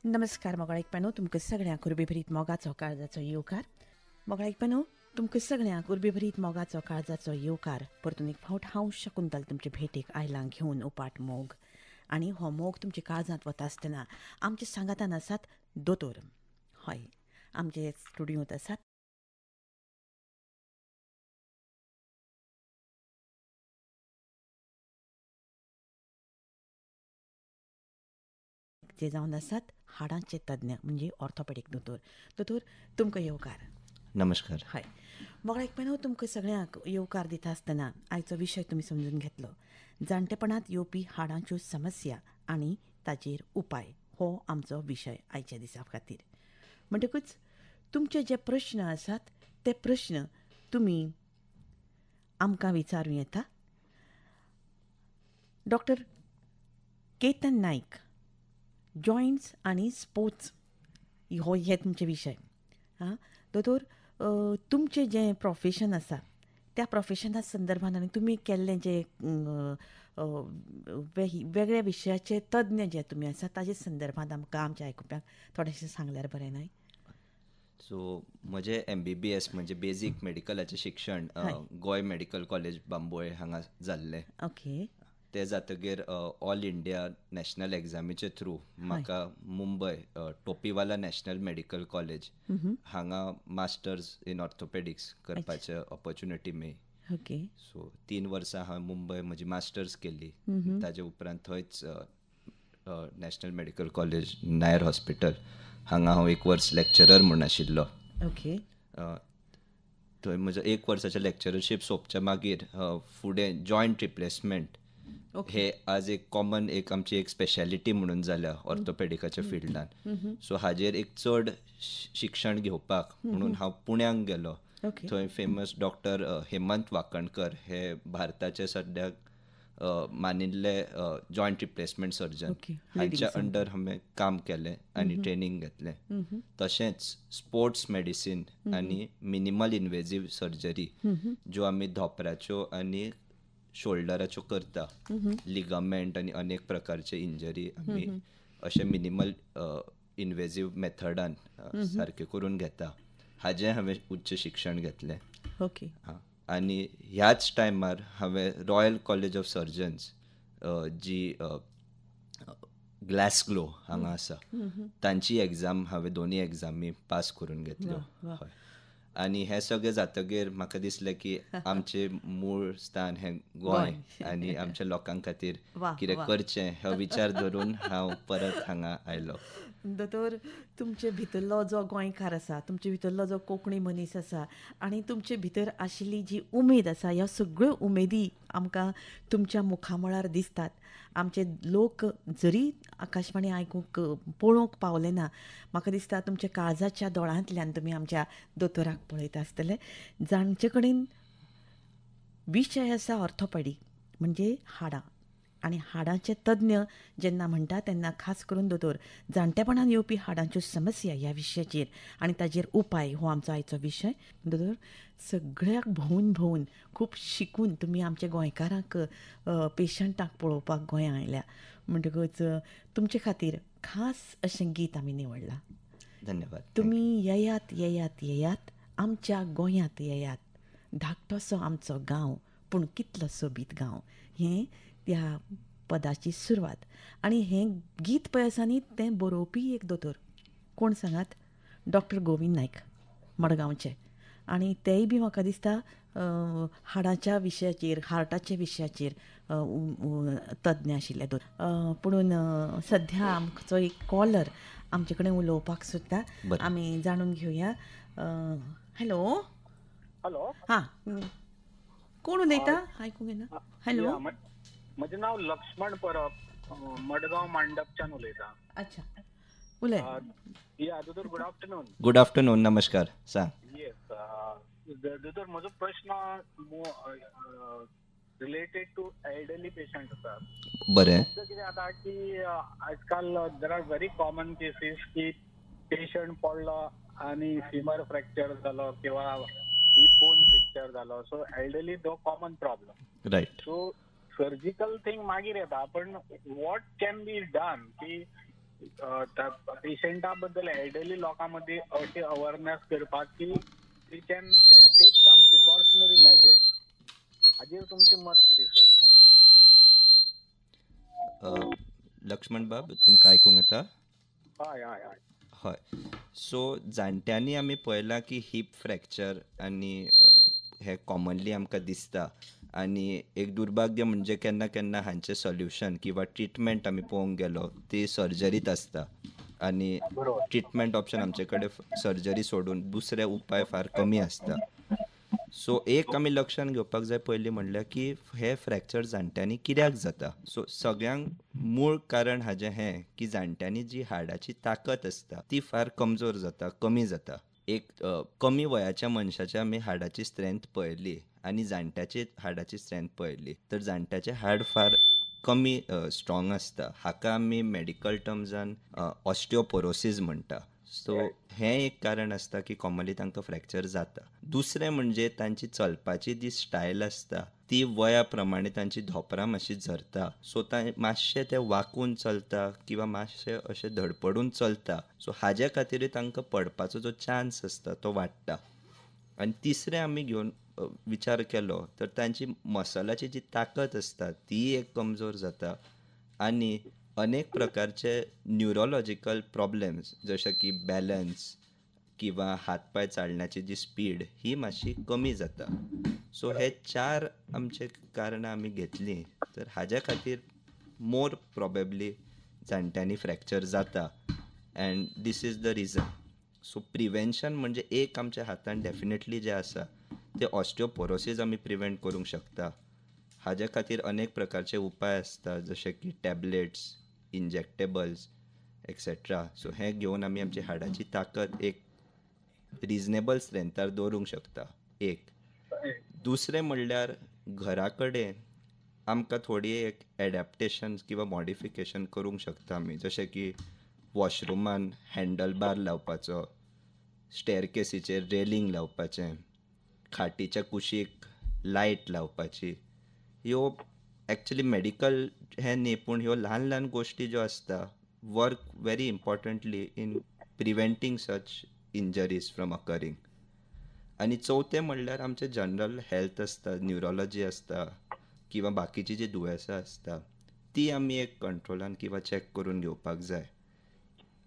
नमस्कार मोगाळ ऐकप्यानो, तुमकां सगळ्यांक उर्बेभरीत मोगाचो काळजाचो येवकार. मोगाळ ऐकप्यानो, तुमकां सगळ्यांक उर्बेभरीत मोगाचो काळजाचो येवकार. परतून एक फावट हांव शकुंतल तुमचे भेटेक आयलां घेवन उपाट मोग. आनी हो मोग तुमच्या काळजांत वता आसतना आमचे सांगातान आसात दोतोर. हय, आमचे स्टुडियोंत आसात जे जावन आसात हाडांचे तज्ञ म्हणजे ऑर्थोपेडीक दोतोर. दोतोर, तुमकां येवकार. नमस्कार. हय, मोगाळ ऐकप्यानो, तुमकां सगळ्यांक येवकार दिता आसतना आयचो विशय तुमी समजून घेतलो. जाणटेपणांत येवपी हाडांच्यो समस्या आनी ताचेर उपाय हो आमचो विशय आयच्या दिसा खातीर. म्हणटकूच तुमचे जे प्रश्न आसात ते प्रश्न तुमी आमकां विचारूं येता. डॉक्टर केतन नायक, जॉयंट्स आनी स्पोर्ट्स हो हे तुमचे विशय. दोतोर, तुमचें जें प्रोफेशन आसा त्या प्रोफेशना संदर्भान आनी तुमी केल्लें जे वेगळ्या विशयाचे तज्ञ जे तुमी आसा ताजे संदर्भांत आमकां आमच्या आयकुप्यांक थोडेशें सांगल्यार बरें न्हय? सो म्हजें MBBS म्हणजे बेजीक मेडिकलाचें शिक्षण गोंय मेडिकल कॉलेज बांबोळे हांगा जाल्लें. ओके. ते जातकीर ऑल इंडिया नॅशनल एग्जामीचे थ्रू म्हाका Mumbai Topiwala national medical college हांगा मास्टर्स इन ऑर्थोपेडिक्स करपाचें ऑपॉर्च्युनिटी मेळ्ळी. ओके. सो 3 वर्सां हांवें मुंबय म्हजी मास्टर्स केली. ताजे उपरांत थंयच national medical college Nair hospital हांगा हांव 1 वर्स लेक्चरर म्हूण आशिल्लो. ओके. थंय म्हजो 1 वर्साचें लेक्चरशीप सोंपच्या मागीर फुडें जॉयंट रिप्लेसमेंट हे आज एक कॉमन आमची एक स्पेशालिटी म्हणून जाल्या ऑर्थोपेडिकाच्या फिल्डान. सो हाजेर एक चड शिक्षण घेवपाक म्हणून हांव पुण्याक गेलो. थंय फेमस डॉक्टर हेमंत वाकणकर हे भारताचे सद्याक मानिल्ले जॉयंट रिप्लेसमेंट सर्जन हांच्या अंडर हांवें काम केलें आनी ट्रेनींग घेतलें. तशेंच स्पोर्ट्स मेडिसीन आनी मिनिमल इन्वेजीव सर्जरी ज्यो आमी धोपराच्यो आनी शोल्डराच्यो करता, लिगामेंट आनी अनेक प्रकारचे इंजरी आमी अशे मिनिमल इन्वेजीव मेथडान सारके करून घेता. हाजें हांवें उच्च शिक्षण घेतलें. ओके. आनी ह्याच टायमार हांवें रॉयल कॉलेज ऑफ सर्जन्स जी ग्लासगो हांगा आसा तांची एग्जाम हांवें दोनी एग्जामी पास करून घेतल्यो. आनी हें सगळें जातकीर म्हाका दिसलें की आमचें मूळ स्थान हें गोंय आनी आमच्या लोकां खातीर कितें करचें हो विचार धरून हांव परत हांगा आयलो. दोतोर, तुमचे भितरलो जो गोंयकार आसा, तुमचे भितरलो जो कोंकणी मनीस आसा आनी तुमचे भितर आशिल्ली जी उमेद आसा, ह्या सगळ्यो उमेदी आमकां तुमच्या मुखामळार दिसतात. आमचे लोक जरी आकाशवाणी आयकूंक पळोवंक पावले ना, म्हाका दिसता तुमच्या काळजाच्या दोळांतल्यान तुमी आमच्या दोतोराक पळयता आसतले. जांचे कडेन विशय आसा ऑर्थोपेडीक म्हणजे हाडां आनी हाडांचे तज्ञ जेन्ना म्हणटा तेन्ना खास करून दोतोर जाणटेपणान येवपी हाडांच्यो समस्या ह्या विशयाचेर आनी ताचेर उपाय हो आमचो आयचो विशय. दोतोर, सगळ्याक भोंवून खूब शिकून तुमी आमच्या गोंयकारांक पेशंटाक पळोवपाक गोंयांत आयल्या. म्हणटकूच तुमचे खातीर खास अशें गीत आमी निवडलां. धन्यवाद. तुमी येयात येयात येयात आमच्या गोंयांत येयात, धाकटोसो आमचो गांव पूण कितलो सोबीत गांव. हें त्या पदाची सुरवात. आनी हें गीत पळय आसा न्ही, तें बरोवपी एक दोतोर. कोण सांगात? डॉक्टर गोविंद नायक, मडगांवचे. आनी तेय बी म्हाका दिसता हाडांच्या विशयाचेर, हार्टाच्या विशयाचेर तज्ञ आशिल्ले दोतोर. पुणून सध्या आमचो एक कॉलर आमचे कडेन उलोवपाक सोदता. आमी जाणून घेवया. हॅलो. हॅलो. हां, कोण उलयता? आयकूंक येना. हॅलो. म्हजें नांव लक्ष्मण परब, मडगांव मांडपच्यान उलयतां. अच्छा, उलय. दोतोर, गुड आफ्टरनून. Good afternoon. नमस्कार. सांग. येस दोतोर, म्हजो प्रश्न रिलेटेड टू एल्डरली पेशंट आसा. बरें. कितें जाता की आजकाल there are very common cases की पेशंट पडलो आनी फिमर फ्रॅक्चर जालो किंवा हिप बोन फ्रॅक्चर जालो. सो एल्डरली तो common problem. Right. So surgical thing मागीर येता, पण वॉट कॅन बी डन की त्या पेशंटा बद्दल एल्डरली लोकांमध्ये अशी अवेअरनेस करपाक की we can take some precautionary measures. हाजेर तुमचें मत कितें सर? लक्ष्मण बाब, तुमकां आयकूंक येता? हय हय हय. हय. सो जाणट्यांनी आमी पळयलां की हीप फ्रॅक्चर आनी हे कॉमनली आमकां दिसता, आनी एक दुर्भाग्य म्हणजे केन्ना केन्ना हांचें सोल्युशन किंवा ट्रिटमेंट आमी पळोवंक गेलो ती सर्जरीत आसता, आनी बरोबर. ट्रिटमेंट ऑप्शन आमचे कडेन सर्जरी सोडून दुसरे उपाय फार कमी आसता. सो एक आमी लक्षांत घेवपाक जाय पयलीं म्हणल्यार की हे फ्रॅक्चर जाणट्यांनी कित्याक जाता. सो सगळ्यांक मूळ कारण हाजें हें की जाणट्यांनी जी हाडाची ताकद आसता ती फार कमजोर जाता, कमी जाता. एक कमी वयाच्या मनशाच्या आमी हाडाची स्ट्रेंथ पळयली आनी जाणट्याची हाडाची स्ट्रेंथ पळयली तर जाणट्याचें हाड फार कमी स्ट्रॉंग आसता. हाका आमी मेडिकल टर्म्सान ऑस्टिओपोरोसीस म्हणटा. सो हें एक कारण आसता की कॉमनली तांकां फ्रॅक्चर जाता. दुसरें म्हणजे तांची चलपाची जी स्टायल आसता ती वया प्रमाणे तांची धोपरां मातशी झरता. सो मातशें ते वाकून चलता किंवा मातशें अशें धडपडून चलता. सो हाज्या खातीरूय तांकां पडपाचो जो चान्स आसता तो वाडटा. आनी तिसरें आमी घेवन विचार केलो तर तांची मसलाची जी ताकद आसता ती एक कमजोर जाता. आनी अनेक प्रकारचे न्युरोलॉजिकल प्रॉब्लेम्स जशे की बॅलन्स किंवा हातपाय चालण्याची जी स्पीड ही मातशी कमी जाता. सो हे 4 आमचे कारणां आमी घेतलीं तर हाज्या खातीर मोर प्रॉबेबली जाणट्यांनी फ्रॅक्चर जाता and this is the reason. So prevention म्हणजे एक आमच्या हातान डेफिनेटली जें आसा ते ऑस्टिओपोरोसीस आमी प्रिवेंट करूंक शकता. हाज्या खातीर अनेक प्रकारचे उपाय आसता जशे की टॅबलेट्स, इंजेक्टेबल्स एक्सेट्रा. सो हें घेवन आमी आमची हाडाची ताकद एक रिजनेबल स्ट्रेंथार दवरूंक शकता. एक दुसरें म्हणल्यार घरा कडेन आमकां थोडी एक एडॅप्टेशन किंवा मॉडिफिकेशन करूंक शकता आमी, जशें की वॉशरुमान हँडल बार लावपाचो, स्टेअरकेसीचेर रेलिंग लावपाचें, खाटीच्या कुशीक लायट लावपाची. ह्यो एक्चुली मेडिकल हें न्ही पूण ह्यो ल्हान ल्हान गोश्टी ज्यो आसता work very importantly in preventing such injuries from occurring. आनी चवथें म्हणल्यार आमचें जनरल हेल्थ आसता, न्युरोलॉजी आसता किंवा बाकीची जी दुयेंसां आसता ती आमी एक कंट्रोलान किंवा चॅक करून घेवपाक जाय.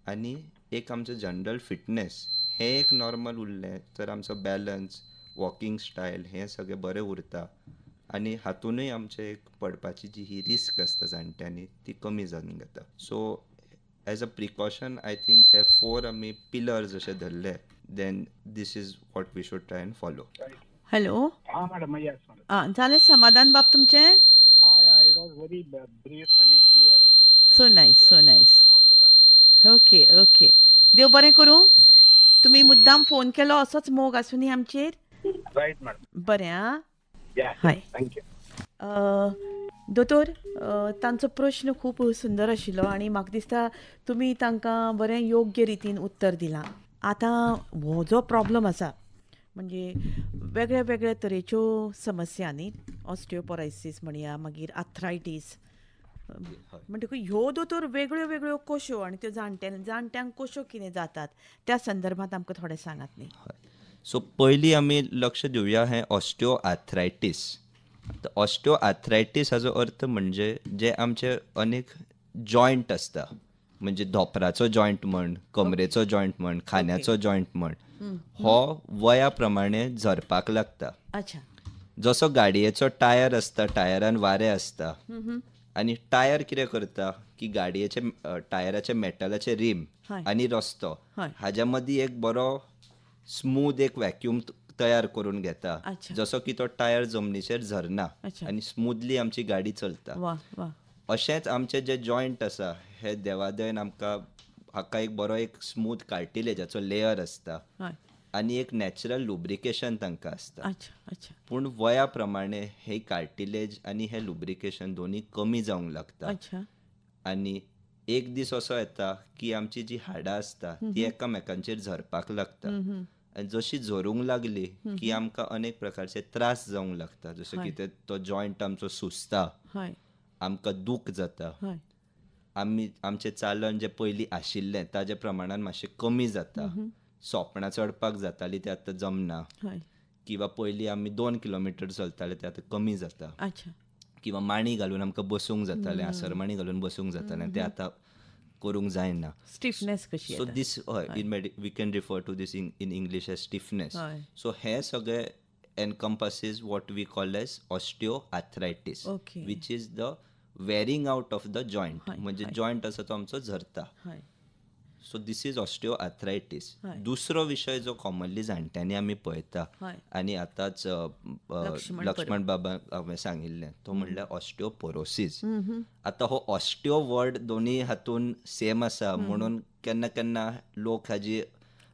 आनी एक आमचो जनरल फिटनेस हें एक नॉर्मल उरलें तर आमचो बॅलन्स, वॉकिंग स्टायल हें सगळें बरें उरता. आनी हातूनय आमचें एक पडपाची जी ही रिस्क आसता जाणट्यांनी ती कमी जावन घेता. So as a precaution I think हे 4 आमी पिलर्स अशे धरले, then this is what we should try and follow. Hello. हा मॅडम. Yes madam. जालें समाधान बाब तुमचें? हय, इट वॉज व्हेरी ब्रीफ आनी clear. So nice, so nice. Okay okay. देव बरें करूं. तुमी मुद्दाम फोन केलो असोच मोग आसूं न्ही आमचेर. Right madam. बरें आं. हाय. थँक्यू. दोतोर, तांचो प्रश्न खूब सुंदर आशिल्लो आनी म्हाका दिसता तुमी तांकां बरें योग्य रितीन उत्तर दिलां. आतां हो जो प्रॉब्लम आसा म्हणजे वेगळ्या वेगळ्या तरेच्यो समस्या न्ही, ऑस्टिओपोरोसीस म्हणया, मागीर आर्थरायटीस म्हणटकूच ह्यो दोतोर वेगळ्यो वेगळ्यो कश्यो आनी त्यो जाणट्यांक कश्यो कितें जातात त्या संदर्भांत आमकां थोडें सांगात न्ही. सो पयलीं आमी लक्ष दिवया हें ऑस्टिओ आर्थरायटीस. ऑस्टिओ आर्थरायटीस हाचो अर्थ म्हणजे जे आमचे अनेक जॉयंट आसता, म्हणजे धोपराचो जॉयंट म्हण, कमरेचो जॉयंट म्हण, खांद्याचो जॉयंट म्हण, हो वया प्रमाणे झरपाक लागता. अच्छा. जसो गाडयेचो टायर आसता, टायरान वारें आसता आनी टायर कितें करता की गाडयेचे टायराचे मेटलाचे रिम आनी रस्तो हाज्या मदीं एक बरो स्मूथ एक वॅक्यूम तयार करून घेता, जसो की तो टायर जमनीचेर झरना आनी स्मूथली आमची गाडी चलता. अशेंच आमचे जे जॉयंट आसा हे देवादयन आमकां हाका एक बरो एक स्मूथ कार्टिलेजाचो लेयर आसता आनी एक नॅचरल लुब्रिकेशन तांकां आसता. पूण वया प्रमाणे हे कार्टिलेज आनी हे लुब्रिकेशन दोनी कमी जावंक लागता. आनी एक दीस असो येता की आमची जी हाडां आसता ती एकामेकांचेर झरपाक लागता. आनी जशी झरूंक लागली की आमकां अनेक प्रकारचे त्रास जावंक लागता, जसो की तो जॉयंट आमचो सुजता, आमकां दूख जाता आमचें चालन जें पयलीं आशिल्लें ताजे प्रमाणान मातशें कमी जाता. सोपणां चडपाक जातालीं तें आतां जमना. हय. किंवा पयलीं आमी 2 किलोमिटर चलताले तें आतां कमी जाता. अच्छा. किंवा मांडी घालून आमकां बसूंक जातालें, आसरमाणी घालून बसूंक जातालें, तें आतां करूंक जायना. स्टिफनेस कशी सो येता. This we can refer to this in English as stiffness. हय. सो हे सगळे encompasses what we call as osteoarthritis, Okay. Which is the wearing out of the joint. हय, म्हणजे हय. जॉयंट आसा तो आमचो झरता. हय. So this is osteoarthritis. हय. दुसरो विशय जो कॉमनली जाणट्यांनी आमी पळयता हय. आनी आतांच लक्ष्मण बाबा हांवें सांगिल्लें तो म्हणल्यार ऑस्टिओपोरोसीस. आतां हो ऑस्टिओ वर्ड दोनी हातून सेम आसा म्हणून केन्ना केन्ना लोक हाजी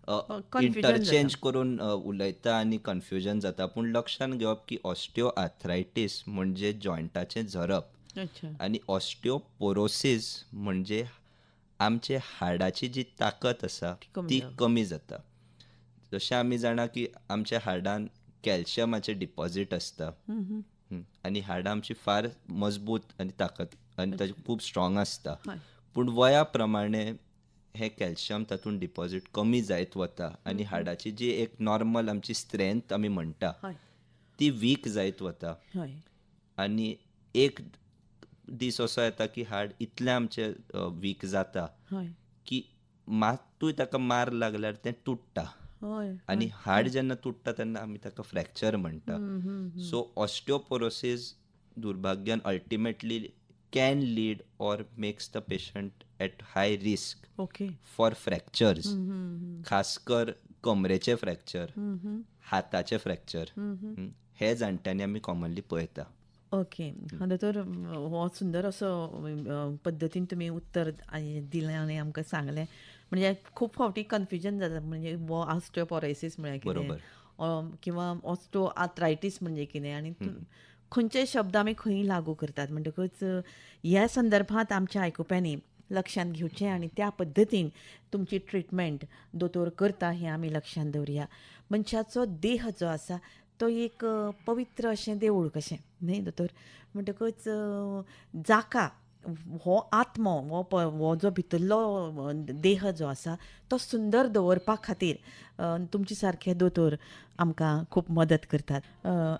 confusion इंटरचेंज करून उलयता आनी कन्फ्युजन जाता. पूण लक्षांत घेवप की ऑस्टिओआर्थरायटीस म्हणजे जॉयंटाचें झरप अच्छा. आनी ऑस्टिओपोरोसीस म्हणजे आमचे हाडाची जी ताकद आसा कमी ती जावप. कमी जाता. जशें आमी जाणा की आमच्या हाडान कॅल्शियमाचे डिपॉझीट आसता आनी हाडां आमची फार मजबूत आनी ताकद आनी ताजी खूब स्ट्रॉंग आसता. हय. पूण वया प्रमाणे हे कॅल्शियम तातूंत डिपॉझीट कमी जायत वता आनी हाडाची जी एक नॉर्मल आमची स्ट्रेंथ आमी म्हणटा हय. ती वीक जायत वता. हय. आनी एक दीस असो येता की हाड इतलें आमचें वीक जाता हय. की मात्तूय ताका मार लागल्यार तें तुट्टा. हय. आनी हाड जेन्ना तुट्टा तेन्ना आमी ताका फ्रॅक्चर म्हणटा. सो ऑस्टिओपोरोसीस दुर्भाग्यान ultimately can lead or makes the patient at high risk okay. For fractures. खास कर कमरेचे फ्रॅक्चर, हाताचे फ्रॅक्चर हे जाणट्यांनी आमी कॉमनली पळयता. ओके. दोतोर हो सुंदर असो पद्दतीन तुमी उत्तर दिलें आनी आमकां सांगलें. म्हणजे खूब फावटी कन्फ्युजन जाता म्हणजे हो ऑस्टिओपोरोसीस म्हळ्यार कितें किंवा ऑस्टिओआर्थरायटीस म्हणजे कितें आनी खंयचे शब्द आमी खंय लागू करतात म्हणटकच ह्या संदर्भांत आमच्या आयकुप्यांनी लक्षांत घेवचें आनी त्या पद्दतीन तुमची ट्रिटमेंट दोतोर करता हें आमी लक्षांत दवरया. मनशाचो देह जो आसा तो एक पवित्र अशें देवूळ कशें न्ही दोतोर. म्हणटकच जाका हो आत्मो हो जो भितरलो देह जो आसा तो सुंदर दवरपा खातीर तुमचे सारके दोतोर आमकां खूब मदत करतात.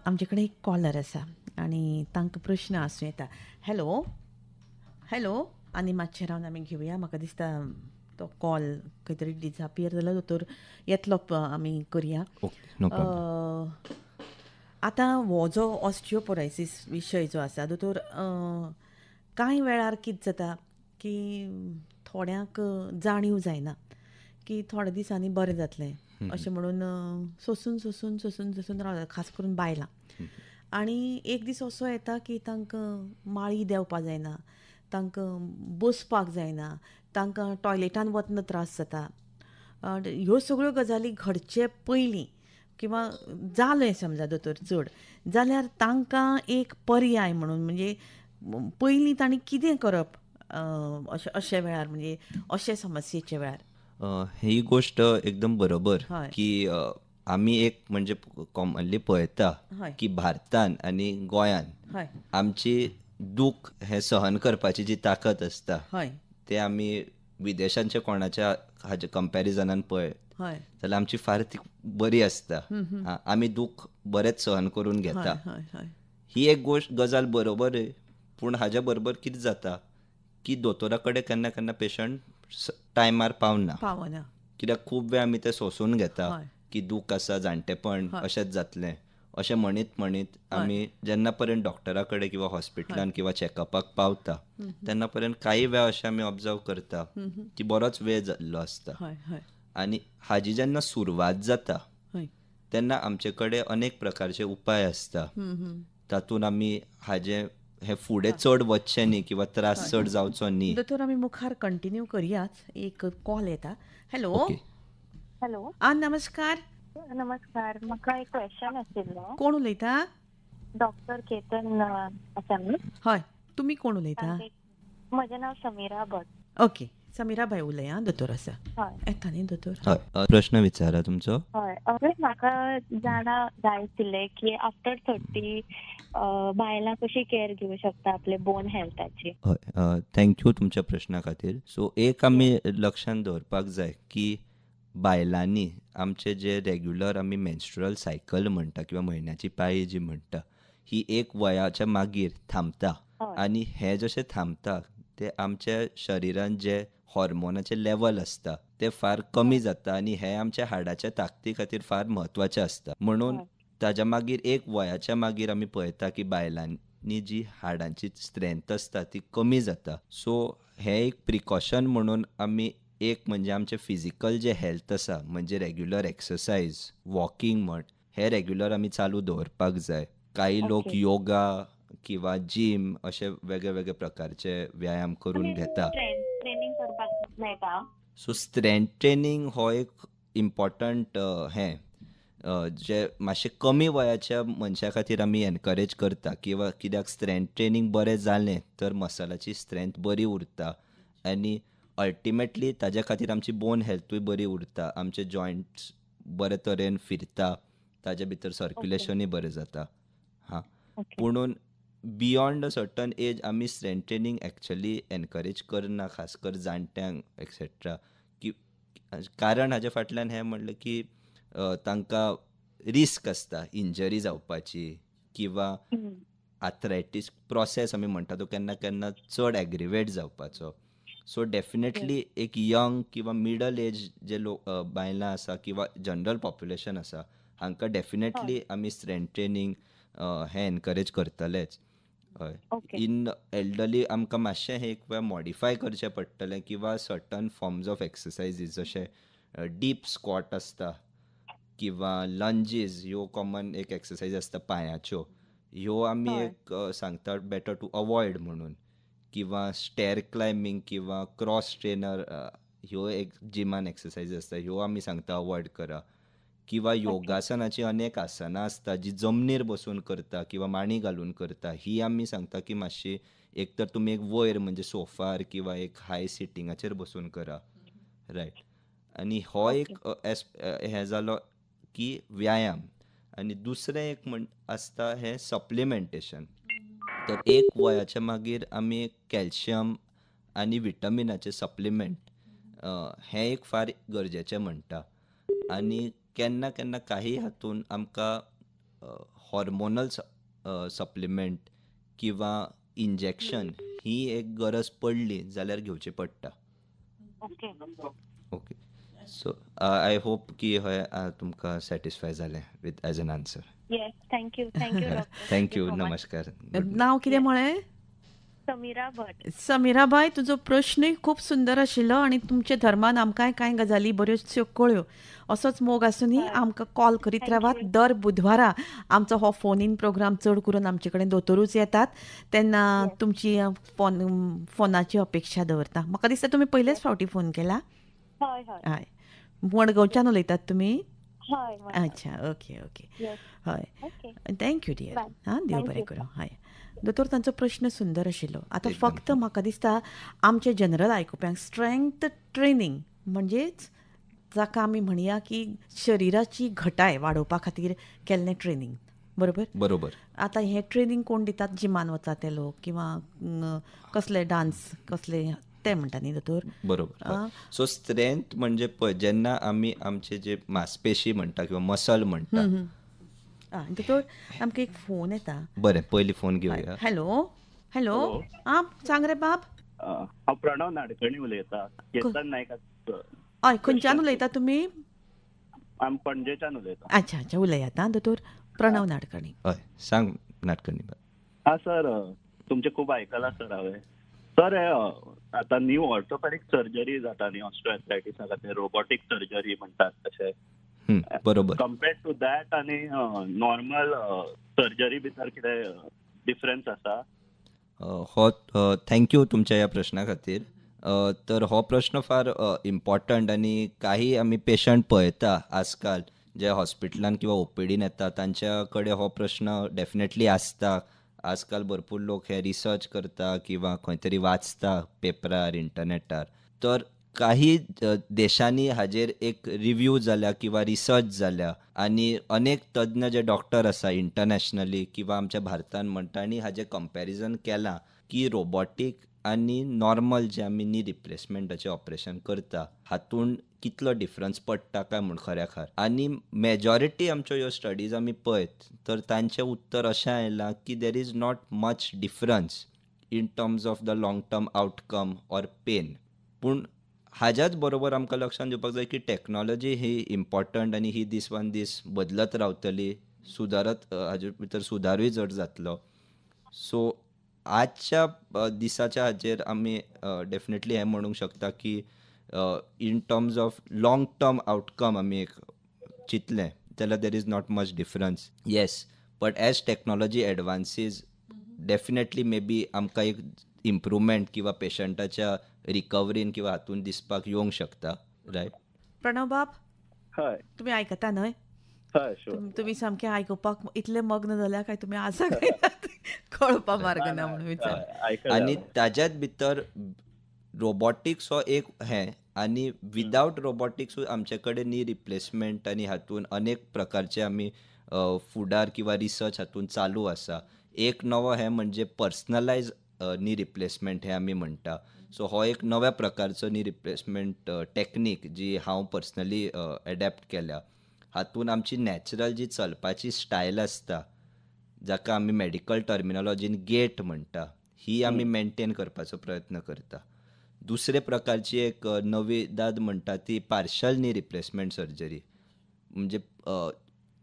आमचे कडेन एक कॉलर आसा आनी तांकां प्रश्न आसूं येता. Hello hello. आनी मातशें रावन आमी घेवया. म्हाका दिसता तो कॉल खंय तरी डिसअपियर जालो दोतोर येतलो आमी करया. No problem. आतां हो जो ऑस्टिओपोरोसीस विशय जो आसा दोतोर कांय वेळार कितें जाता की थोड्यांक जाणीव जायना की थोड्या दिसांनी बरें जातलें अशें म्हणून सोंसून सोंसून सोंसून सोंसून रावता खास करून बायलां. आनी एक दीस असो येता की तांकां माळी देंवपा जायना, तांकां बसपाक जायना, तांकां टॉयलेटान वतना त्रास जाता. ह्यो सगळ्यो गजाली घडचे पयलीं किंवा जालें समजा दोतोर चड जाल्यार तांकां एक पर्याय म्हणून म्हणजे पयलीं तांणी कितें करप अशे वेळार म्हणजे अशे समस्येच्या वेळार. ही गोष्ट एकदम बरोबर हय. की आमी एक म्हणजे कॉमनली पळयता हय. की भारतान आनी गोंयान हय. आमची दूख हें सहन करपाची जी ताकद आसता हय. ते आमी विदेशांच्या कोणाच्या हाजे कंपॅरिजनान पळयत हय. जाल्यार आमची फार ती बरी आसता. आमी दूख बरेंच सहन करून घेता. हय. हय. ही एक गजाल बरोबर आहे. पूण हाज्या बरोबर कितें जाता की दोतोरा कडेन केन्ना केन्ना पेशंट टायमार पावना. पावना. कित्याक खूब वेळ आमी तें सोंसून घेता हय. की दूख आसा, जाणटेपण हय. अशेंच जातलें अशें म्हणीत आमी जेन्ना पर्यंत डॉक्टरा कडेन किंवा हॉस्पिटलान किंवा चॅकअपाक पावता तेन्ना पर्यंत काही वेळ अशें आमी ऑब्जर्व करता की बरोच वेळ जाल्लो आसता. हय. हय. आनी हाजी जेन्ना सुरवात जाता हय. तेन्ना आमचे कडेन अनेक प्रकारचे उपाय आसता. तातूंत आमी हे फुडें चड वचचें न्ही किंवा त्रास चड जावचो न्ही. दोतोर आमी मुखार कंटिन्यू करयाच. एक कॉल येता. हॅलो. ओके. हॅलो. नमस्कार. नमस्कार. म्हाका एक क्वेश्चन आशिल्लो. कोण उलयता? डॉक्टर केतन आसा न्ही? हय. तुमी कोण उलयता? म्हजें नांव समिरा भट. ओके. समिराबाई उलया दोतोर आसा. हय येता न्ही दोतोर? हय प्रश्न विचारा तुमचो. हय म्हाका जाणा जाय आशिल्लें की आफ्टर 30 बायलां कशी केअर घेवंक शकता आपले बोन हेल्थाची. हय थँक्यू तुमच्या प्रश्ना खातीर. सो एक आमी लक्षांत दवरपाक जाय की बायलांनी आमचे जे रेग्युलर आमी मेन्स्ट्रुअल सायकल म्हणटा किंवा म्हयन्याची पाळी जी म्हणटा ही एक वयाच्या मागीर थांबता. हय. आनी हे जशें थांबता ते आमच्या शरिरान जे हॉर्मोनाचे लेवल आसता ते फार कमी जाता आनी हे आमच्या हाडाच्या ताकती खातीर फार म्हत्वाचें आसता. म्हणून हय. ताच्या मागीर एक वयाच्या मागीर आमी पळयता की बायलांनी जी हाडांची स्ट्रेंथ आसता ती कमी जाता. सो हे एक प्रिकॉशन म्हणून आमी एक म्हणजे आमचे फिजिकल जे हेल्थ आसा म्हणजे रेग्युलर एक्सरसायज वॉकिंग म्हण हे रेग्युलर आमी चालू दवरपाक जाय. काही लोक ओके. योगा किंवा जिम अशे वेगळे वेगळे प्रकारचे व्यायाम करून घेता. ट्रेनिंग करपाक मेळटा. सो स्ट्रेंथ ट्रेनिंग हो एक इम्पॉर्टंट जे मातशे कमी वयाच्या मनशा खातीर आमी एनकरेज करता किंवा कित्याक स्ट्रेंथ ट्रेनिंग बरें जालें तर मसलाची स्ट्रेंथ बरी उरता आनी अल्टिमेटली ताज्या खातीर आमची बोन हेल्थूय बरी उरता. आमचे जॉयंट्स बरे तरेन फिरता, ताज्या भितर सर्क्युलेशनूय बरें जाता. हां ओके. पुणून बियॉन्ड अ सर्टन एज आमी स्ट्रेंथ ट्रेनिंग एक्चुअली एनकरेज करना खास कर जाणट्यांक एक्सेट्रा की कारण हाच्या फाटल्यान हें म्हणलें की तांकां रिस्क आसता इंजरी जावपाची किंवा आर्थरायटीस प्रोसेस आमी म्हणटा तो केन्ना केन्ना चड एग्रिवेट जावपाचो. सो डेफिनेटली एक यंग किंवा मिडल एज जे लोक बायलां आसा किंवा जनरल पॉप्युलेशन आसा हांकां डेफिनेटली आमी स्ट्रेंथ ट्रेनिंग हें एनकरेज करतलेच. हय. ओके. इन एल्डरली आमकां मातशें हें एक वेळ मॉडिफाय करचें पडटलें किंवा सर्टन फॉर्म्स ऑफ एक्सरसायजीस जशे डीप स्क्वॉट आसता किंवा लंजीस ह्यो कॉमन एक एक्सरसायज आसता पांयाच्यो ह्यो आमी हय. एक सांगता बेटर टू अवॉयड म्हणून किंवा स्टेर क्लायंबिंग किंवा क्रॉस ट्रेनर ह्यो एक जिमान एक्सरसायज आसता ह्यो आमी सांगता अवॉयड करा. किंवा योगासनाची अनेक आसनां आसता जी जमनीर बसून करता किंवा मांडी घालून करता ही आमी सांगता की मातशी एक तर तुमी एक वयर म्हणजे सोफार किंवा एक हाय सिटिंगाचेर बसून करा. रायट. आनी हो एक हें जालो की व्यायाम. आनी दुसरें एक आसता हें सप्लिमेंटेशन. तर एक वयाच्या मागीर आमी एक कॅल्शियम आनी विटमिनाचे सप्लिमेंट हें एक फार गरजेचें म्हणटा. आनी केन्ना केन्ना काही हातून आमकां हॉर्मोनल सप्लिमेंट किंवा इंजेक्शन ही एक गरज पडली जाल्यार घेवची पडटा. Okay. Okay. So I hope की हें तुमकां सॅटिस्फाय जालें with as an answer. Yes. Thank you doctor. Thank you. नमस्कार. नांव कितें म्हळें? समिरा भट. समिराबाई तुजो प्रश्नूय खूब सुंदर आशिल्लो आनी तुमच्या धर्मान आमकांय कांय गजाली बऱ्योचश्यो कळ्यो. असोच मोग आसूनी आमकां कॉल करीत रावात. दर बुधवारा आमचो हो फोन इन प्रोग्राम चड करून आमचे कडेन दोतोरूच येतात तेन्ना तुमची फोनाची अपेक्षा दवरता. म्हाका दिसता तुमी पयलेच फावटी फोन केला. हय हय. हय. मडगांवच्यान उलयतात तुमी? हय. अच्छा. Okay okay. येस. हय. ओके. Thank you dear. बाय. हां देव Thank बरें you. करूं. हय. दोतोर तांचो प्रश्न सुंदर आशिल्लो. आतां एकदम. फक्त म्हाका दिसता आमचे जनरल आयकुप्यांक स्ट्रेंथ ट्रेनिंग म्हणजेच जाका आमी म्हणया की शरिराची घटाय वाडोवपा खातीर केल्लें ट्रेनिंग. बरोबर? बरोबर. आतां हें ट्रेनिंग कोण दितात? जिमान वता ते लोक किंवा कसले डान्स कसले ते म्हणटा न्ही दोतोर? बरोबर. सो स्ट्रेंथ म्हणजे पळय जेन्ना आमी आमचे जे मांसपेशी म्हणटा किंवा मसल म्हणटा. दोतोर आमकां एक फोन येता. बरें पयलीं फोन घेवया. हॅलो. हॅलो. आं सांग रे बाब. हांव प्रणव नाडकर्णी उलयतां. केतन नायकाचो. हय. खंयच्यान उलयता तुमी? हांव पणजेच्यान उलयतां. अच्छा अच्छा उलयात आं दोतोर. प्रणव नाडकर्णी. हय सांग नाडकर्णी. हा सर तुमचें खूब आयकलां सर हांवें. सर आतां न्यू ऑर्थोपॅडिक सर्जरी जाता न्ही ऑस्टिओआर्थरायटिसा खातीर रोबोटीक सर्जरी म्हणटात तशें. बरोबर. कंपेर्ड टू दॅट आनी नॉर्मल सर्जरी भितर कितें डिफरन्स आसा? हो थँक्यू तुमच्या ह्या प्रश्ना खातीर. तर हो प्रश्न फार इम्पॉर्टंट आनी काही आमी पेशंट पळयता आजकाल जे हॉस्पिटलान किंवा ओपीडीन येता तांच्या कडेन हो प्रश्न डेफिनेटली आसता. आजकाल भरपूर लोक हे रिसर्च करता किंवा खंय तरी वाचता पेपरार इंटरनेटार. तर काही देशांनी हाजेर एक रिव्ह्यू जाल्या किंवा रिसर्च जाल्या आणि अनेक तज्ञ जे डॉक्टर आसा इंटरनॅशनली किंवा आमच्या भारतान म्हणटा आनी हाजें कंपॅरिजन केलां की रोबोटीक आनी नॉर्मल जे आमी नी रिप्लेसमेंटाचें ऑपरेशन करता हातूंत कितलो डिफरन्स पडटा काय म्हूण खऱ्याखार. आनी मेजॉरिटी आमच्यो ह्यो स्टडीज आमी पळयत तर तांचें उत्तर अशें आयलां की there is not much difference in terms of the long term outcome or pain. पूण हाज्याच बरोबर आमकां लक्षांत दिवपाक जाय की टॅक्नॉलॉजी ही इम्पॉर्टंट आनी ही दिसान दीस बदलत रावतली, सुदारत हाजे भितर सुदारूय चड जातलो. सो आजच्या दिसाच्या हाजेर आमी डेफिनेटली हें म्हणूंक शकता की in terms of long term outcome आमी एक चिंतलें जाल्यार there is not much difference. Yes, but as technology advances definitely maybe आमकां एक इम्प्रुवमेंट किंवा पेशंटाच्या रिकवरीन किंवा हातून दिसपाक येवंक शकता. रायट प्रणव बाब, हय तुम्ही आयकता न्हय? हय शुअर. तुम्ही सामके आयकुपाक इतले मग्न जाल्या काय तुम्ही आसा काय कळपा मार्ग ना म्हणून विचार. आनी ताज्याच भितर रोबोटिक्स हो एक हें आनी विदावट रोबोटिक्सूय आमचे कडेन नी रिप्लेसमेंट आनी हातून अनेक प्रकारचे आमी फुडार किंवा रिसर्च हातून चालू आसा. एक नवो हें म्हणजे पर्सनलायज नी रिप्लेसमेंट हें आमी म्हणटा. सो हो एक नव्या प्रकारचो नी रिप्लेसमेंट टॅक्नीक जी हांव पर्सनली एडॅप्ट केल्या. हातून आमची नॅचरल जी चलपाची स्टायल आसता जाका आमी मॅडिकल टर्मिनॉलॉजीन गेट म्हणटा ही आमी मेंटेन करपाचो प्रयत्न करता. दुसरे प्रकारची एक नवी दाद म्हणटा ती पार्शल नी रिप्लेसमेंट सर्जरी. म्हणजे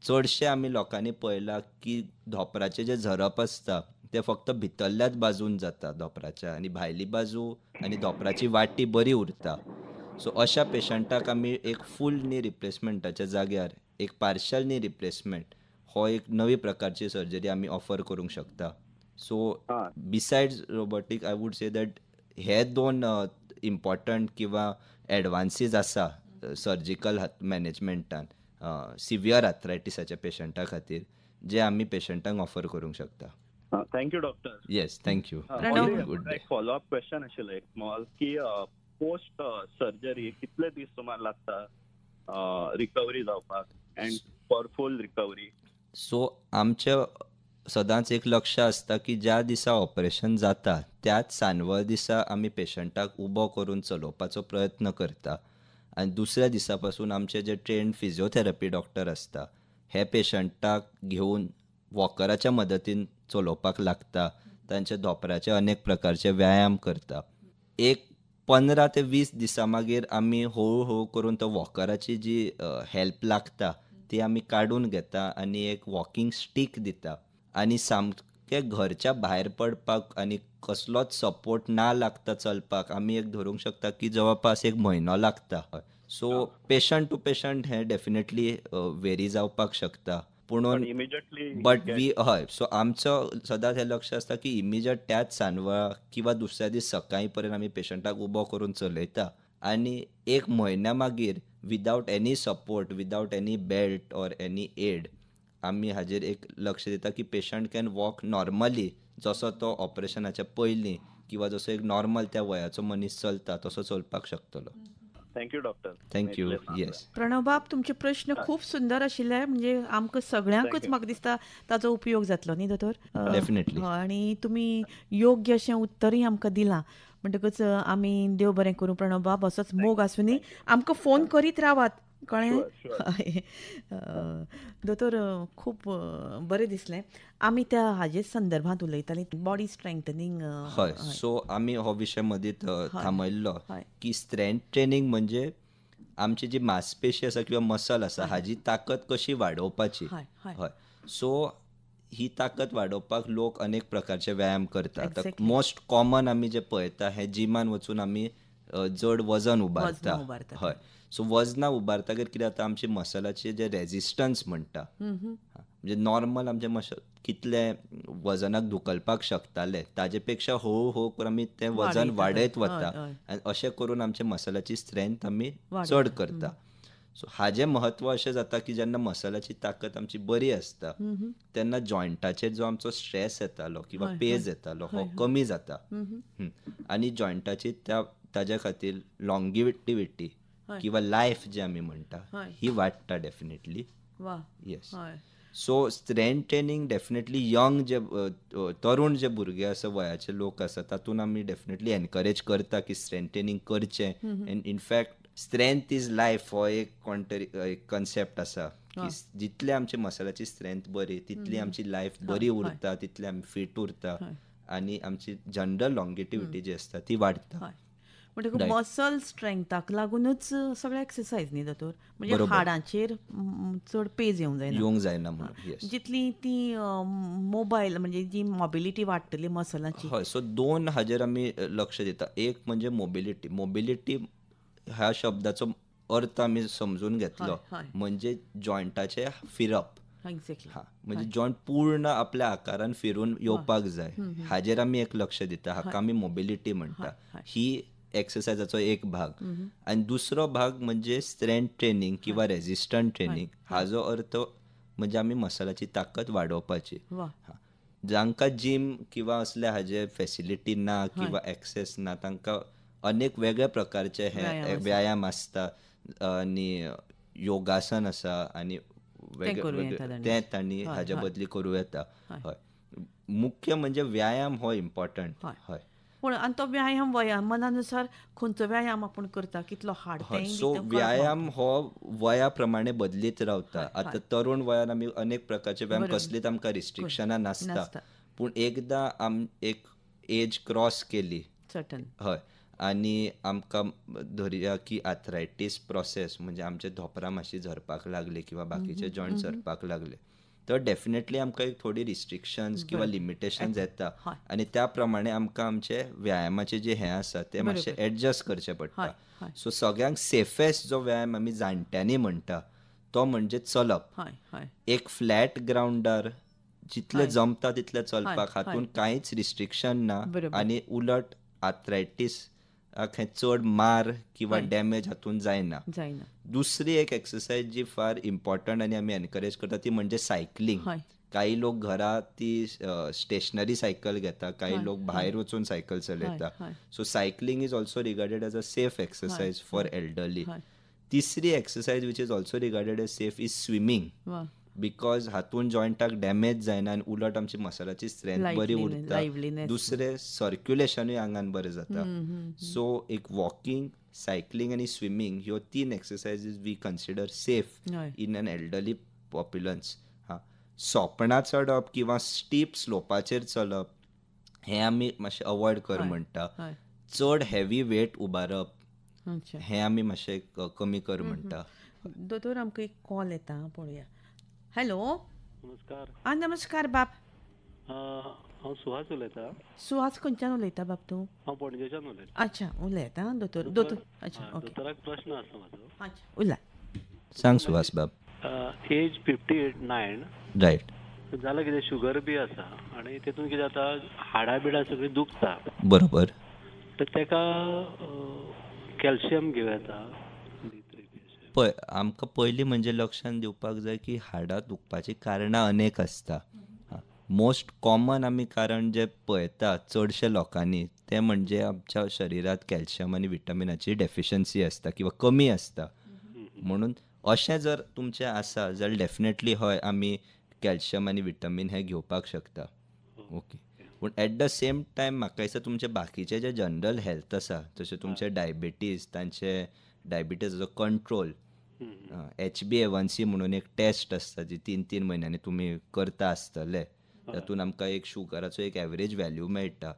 चडशे आमी लोकांनी पळयलां की धोपराचें जें झरप आसता तें फक्त भितरल्याच बाजून जाता धोपराच्या आनी भायली बाजू आनी धोपराची वाटी बरी उरता. सो अशा पेशंटाक आमी एक फूल नी रिप्लेसमेंटाच्या जाग्यार एक पार्शल नी रिप्लेसमेंट हो एक नवी प्रकारची सर्जरी आमी ऑफर करूंक शकता. So besides robotic I would say that हे दोन इम्पॉर्टंट किंवा एडवान्सीस आसा सर्जिकल मॅनेजमेंटान सिवियर आर्थरायटिसाच्या पेशंटा खातीर जे आमी पेशंटांक ऑफर करूंक शकता. Thank you doctor. Yes, thank you. Good day. Follow up question आशिल्लो एक स्मॉल की पोस्ट सर्जरी कितले दीस सुमार लागता रिकवरी जावपाक and for full recovery? So आमचें सदांच एक लक्ष आसता की ज्या दिसा ऑपरेशन जाता त्याच सांजवेळ दिसा आमी पेशंटाक उबो करून चलोवपाचो प्रयत्न करता. आनी दुसऱ्या दिसा पासून आमचे जे ट्रेन्ड फिजिओथेरपी डॉक्टर आसता हे पेशंटाक घेवन वॉकराच्या मदतीन चलोवपाक लागता. तांचे धोपराचे अनेक प्रकारचे व्यायाम करता. एक 15 ते 20 दिसां मागीर आमी हळू हळू करून तो वॉकराची जी हेल्प लागता ती आमी काडून घेता आनी एक वॉकिंग स्टीक दिता. आनी सामकें घरच्या भायर पडपाक आनी कसलोच सपोर्ट ना लागता चलपाक आमी एक धरूंक शकता की जवळपास एक म्हयनो लागता. सो पेशंट टू पेशंट हें डेफिनेटली वेरी जावपाक शकता. पुणून बट वी हय सो आमचो सदांच हें लक्ष आसता की इमिजिएट त्याच सांजवेळा किंवा दुसऱ्या दीस सकाळी पर्यंत आमी पेशंटाक उबो करून चलयता आनी एक म्हयन्या मागीर without any support without any belt or any ad आमी हाजेर एक लक्ष दिता की पेशंट कॅन वॉक नॉर्मली जसो तो ऑपरेशनाच्या पयलीं किंवा जसो एक नॉर्मल त्या वयाचो मनीस चलता तसो चलपाक शकतलो. Thank you doctor. Thank you. Yes Pranav बाब, तुमचे प्रश्न खूप सुंदर आशिल्ले. म्हणजे आमकां सगळ्यांकच म्हाका दिसता ताचो उपयोग जातलो न्ही दोतोर? डेफिनेटली. आनी तुमी योग्य अशें उत्तरूय आमकां दिलां. म्हणटकच आमी देव बरें करूं प्रणव बाब. असोच मोग आसूनी आमकां फोन करीत रावात, कळ्ळें? दोतोर खूब बरें दिसलें. आमी त्या हाजे संदर्भांत उलयतालीं बॉडी स्ट्रेंथनिंग. हय, सो आमी हो विशय मदींच थांबयल्लो की स्ट्रेंथ ट्रेनिंग म्हणजे आमची जी मांसपेशी आसा किंवा मसल आसा हाजी ताकद कशी वाडोवपाची. हय, सो ही ताकद वाडोवपाक लोक अनेक प्रकारचे व्यायाम करतात. मोस्ट कॉमन आमी जे पळयता हे जिमान वचून आमी जड वजन उबारता. हय, सो वजनां उबारतकीर कितें जाता आमची मसलाचे जे रेजिस्टन्स म्हणटा म्हणजे नॉर्मल आमचे मसल कितले वजनाक धुकलपाक शकताले ताजे पेक्षा हळू हळू करून आमी तें वजन वाडयत वता आनी अशें करून आमच्या मसलाची स्ट्रेंथ आमी चड करता. सो हाजें म्हत्व अशें जाता की जेन्ना मसलाची ताकद आमची बरी आसता तेन्ना जॉयंटाचेर जो आमचो स्ट्रेस येतालो किंवा पेज येतालो हो कमी जाता आनी जॉयंटाची त्या ताज्या खातीर लॉंगिविटिविटी हय. किंवा लायफ जे आमी म्हणटा हय. ही वाडटा डेफिनेटली. वा येस. हय so strength training definitely young जे तरुण जे भुरगे आसा वयाचे लोक आसा तातूंत आमी डेफिनेटली एनकरेज करता की स्ट्रेंथ ट्रेनिंग करचें. End in fact strength is life हो एक एक कन्सेप्ट आसा की जितले आमचे मसलाची स्ट्रेंथ बरी तितली आमची लायफ बरी उरता, तितले आमी फीट उरता आनी आमची जनरल लॉंगिटिविटी जी आसता ती वाडता. हय म्हणटकूच मसल स्ट्रेंथाक लागूनच सगळे एक्सरसाइज न्ही दोतोर, म्हणजे बरोबर. हाडांचेर चड पेज येवंक जायना. येवंक जायना म्हणून. येस. जितली ती मोबायल म्हणजे जी मोबिलिटी वाडटली मसलाची. हय. सो 2 हाजेर आमी लक्ष दिता. एक म्हणजे मोबिलिटी. मोबिलिटी ह्या शब्दाचो अर्थ आमी समजून घेतलो हय. म्हणजे जॉयंटाचे फिरप. एक्झॅक्टली. म्हणजे जॉयंट पूर्ण आपल्या आकारान फिरून येवपाक जाय हाजेर आमी एक लक्ष दिता. हाका आमी मोबिलिटी म्हणटा. ही एक्सरसायजाचो एक भाग. आनी दुसरो भाग म्हणजे स्ट्रेंथ ट्रेनिंग किंवा रेजिस्टंट ट्रेनिंग. हाजो अर्थ म्हणजे आमी मसलाची ताकद वाडोवपाची. वा जांकां जीम किंवा असले हाजे फेसिलिटी ना किंवा एक्सेस ना तांकां अनेक वेगळे प्रकारचे हे व्यायाम आसता आनी योगासन आसा आनी ते तांणी हाजे बदली करूं येता. हय. मुख्य म्हणजे व्यायाम हो इम्पॉर्टंट. हय. पूण आनी तो व्यायाम वयामानानुसार खंयचो व्यायाम आपण करता कितलो हाड हय. सो व्यायाम हो वया प्रमाणे बदलीत रावता. आतां तरुण वयान आमी अनेक प्रकारचे व्यायाम कसलीच आमकां रिस्ट्रिक्शनां नासता. पूण एकदां एक एज क्रॉस केली सर्टन हय आनी आमकां धरया की आर्थरायटीस प्रोसेस म्हणजे आमचे धोपरां मातशी झरपाक लागली किंवा बाकीचे जॉयंट झरपाक लागले तर डेफिनेटली आमकां एक थोडी रिस्ट्रिक्शन्स किंवा लिमिटेशन्स येता आनी त्या प्रमाणे आमकां आमचे व्यायामाचे जे हे आसा ते मातशे एडजस्ट करचे पडटा. सो सगळ्यांक सेफेस्ट जो व्यायाम आमी जाणट्यांनी म्हणटा तो म्हणजे चलप. एक फ्लॅट ग्राउंडार जितले जमता तितले चलपाक हातून कांयच रिस्ट्रिक्शन ना आनी उलट आर्थरायटीस चड मार किंवा डॅमेज हातून जायना. दुसरी एक एक्सरसाइज जी फार इम्पॉर्टंट आनी आमी एनकरेज करता ती म्हणजे सायकलिंग. काही लोक घरा ती स्टेशनरी सायकल घेता, काही लोक भायर वचून सायकल चलयता. So cycling is also regarded as a safe exercise for elderly. तिसरी exercise which is also regarded as safe is swimming. Because हातून जॉयंटाक डॅमेज जायना आनी उलट आमची मसलाची स्ट्रेंथ बरी उरता. दुसरे सर्क्युलेशनूय आंगान बरें जाता. सो एक वॉकिंग, सायकलिंग आनी स्विमींग ह्यो 3 exercises we consider safe in an elderly populace. सोपणां चडप किंवा स्टीप स्लोपाचेर चलप हें आमी मातशें अवॉयड कर म्हणटा. चड हेवी वेट उबारप हें आमी मातशें कमी कर म्हणटा. दोतोर आमकां एक कॉल येता पळोवया. हॅलो. नमस्कार. नमस्कार बाब. हांव सुहास उलयतां. सुहास खंयच्यान उलयता बाब तूं? हांव पणजेच्यान उलयतां. अच्छा उलयता दोतोर. अच्छा ओके. दोतोराक प्रश्न आसा म्हाजो. अच्छा उलय. सांग सुहास बाब. Age 58 right. जाल्यार कितें शुगर बी आसा आनी तेतून कितें जाता हाडां बिडां सगळीं दुखता. बरोबर. तर तेका कॅल्शियम घेवं येता. पळय आमकां पयलीं म्हणजे लक्षांत दिवपाक जाय की हाडां दुखपाची कारणां अनेक आसता. मोस्ट कॉमन आमी कारण जे पळयता चडशे लोकांनी ते म्हणजे आमच्या शरिरांत कॅल्शियम आनी विटामिनाची डेफिशियन्सी आसता किंवा कमी आसता. म्हणून अशें जर तुमचें आसा जाल्यार डेफिनेटली हय आमी कॅल्शियम आनी विटामीन हे घेवपाक शकता. ओके. पूण एट द सेम टायम म्हाका दिसता तुमचे बाकीचे जे जनरल हेल्थ आसा जशें तुमचे डायबिटीज तांचे डायबिटीजाचो कंट्रोल HbA1c म्हणून एक टेस्ट आसता जी 3-3 म्हयन्यांनी तुमी करता आसतले. तातूंत आमकां एक शुगराचो एक एवरेज व्हॅल्यू मेळटा.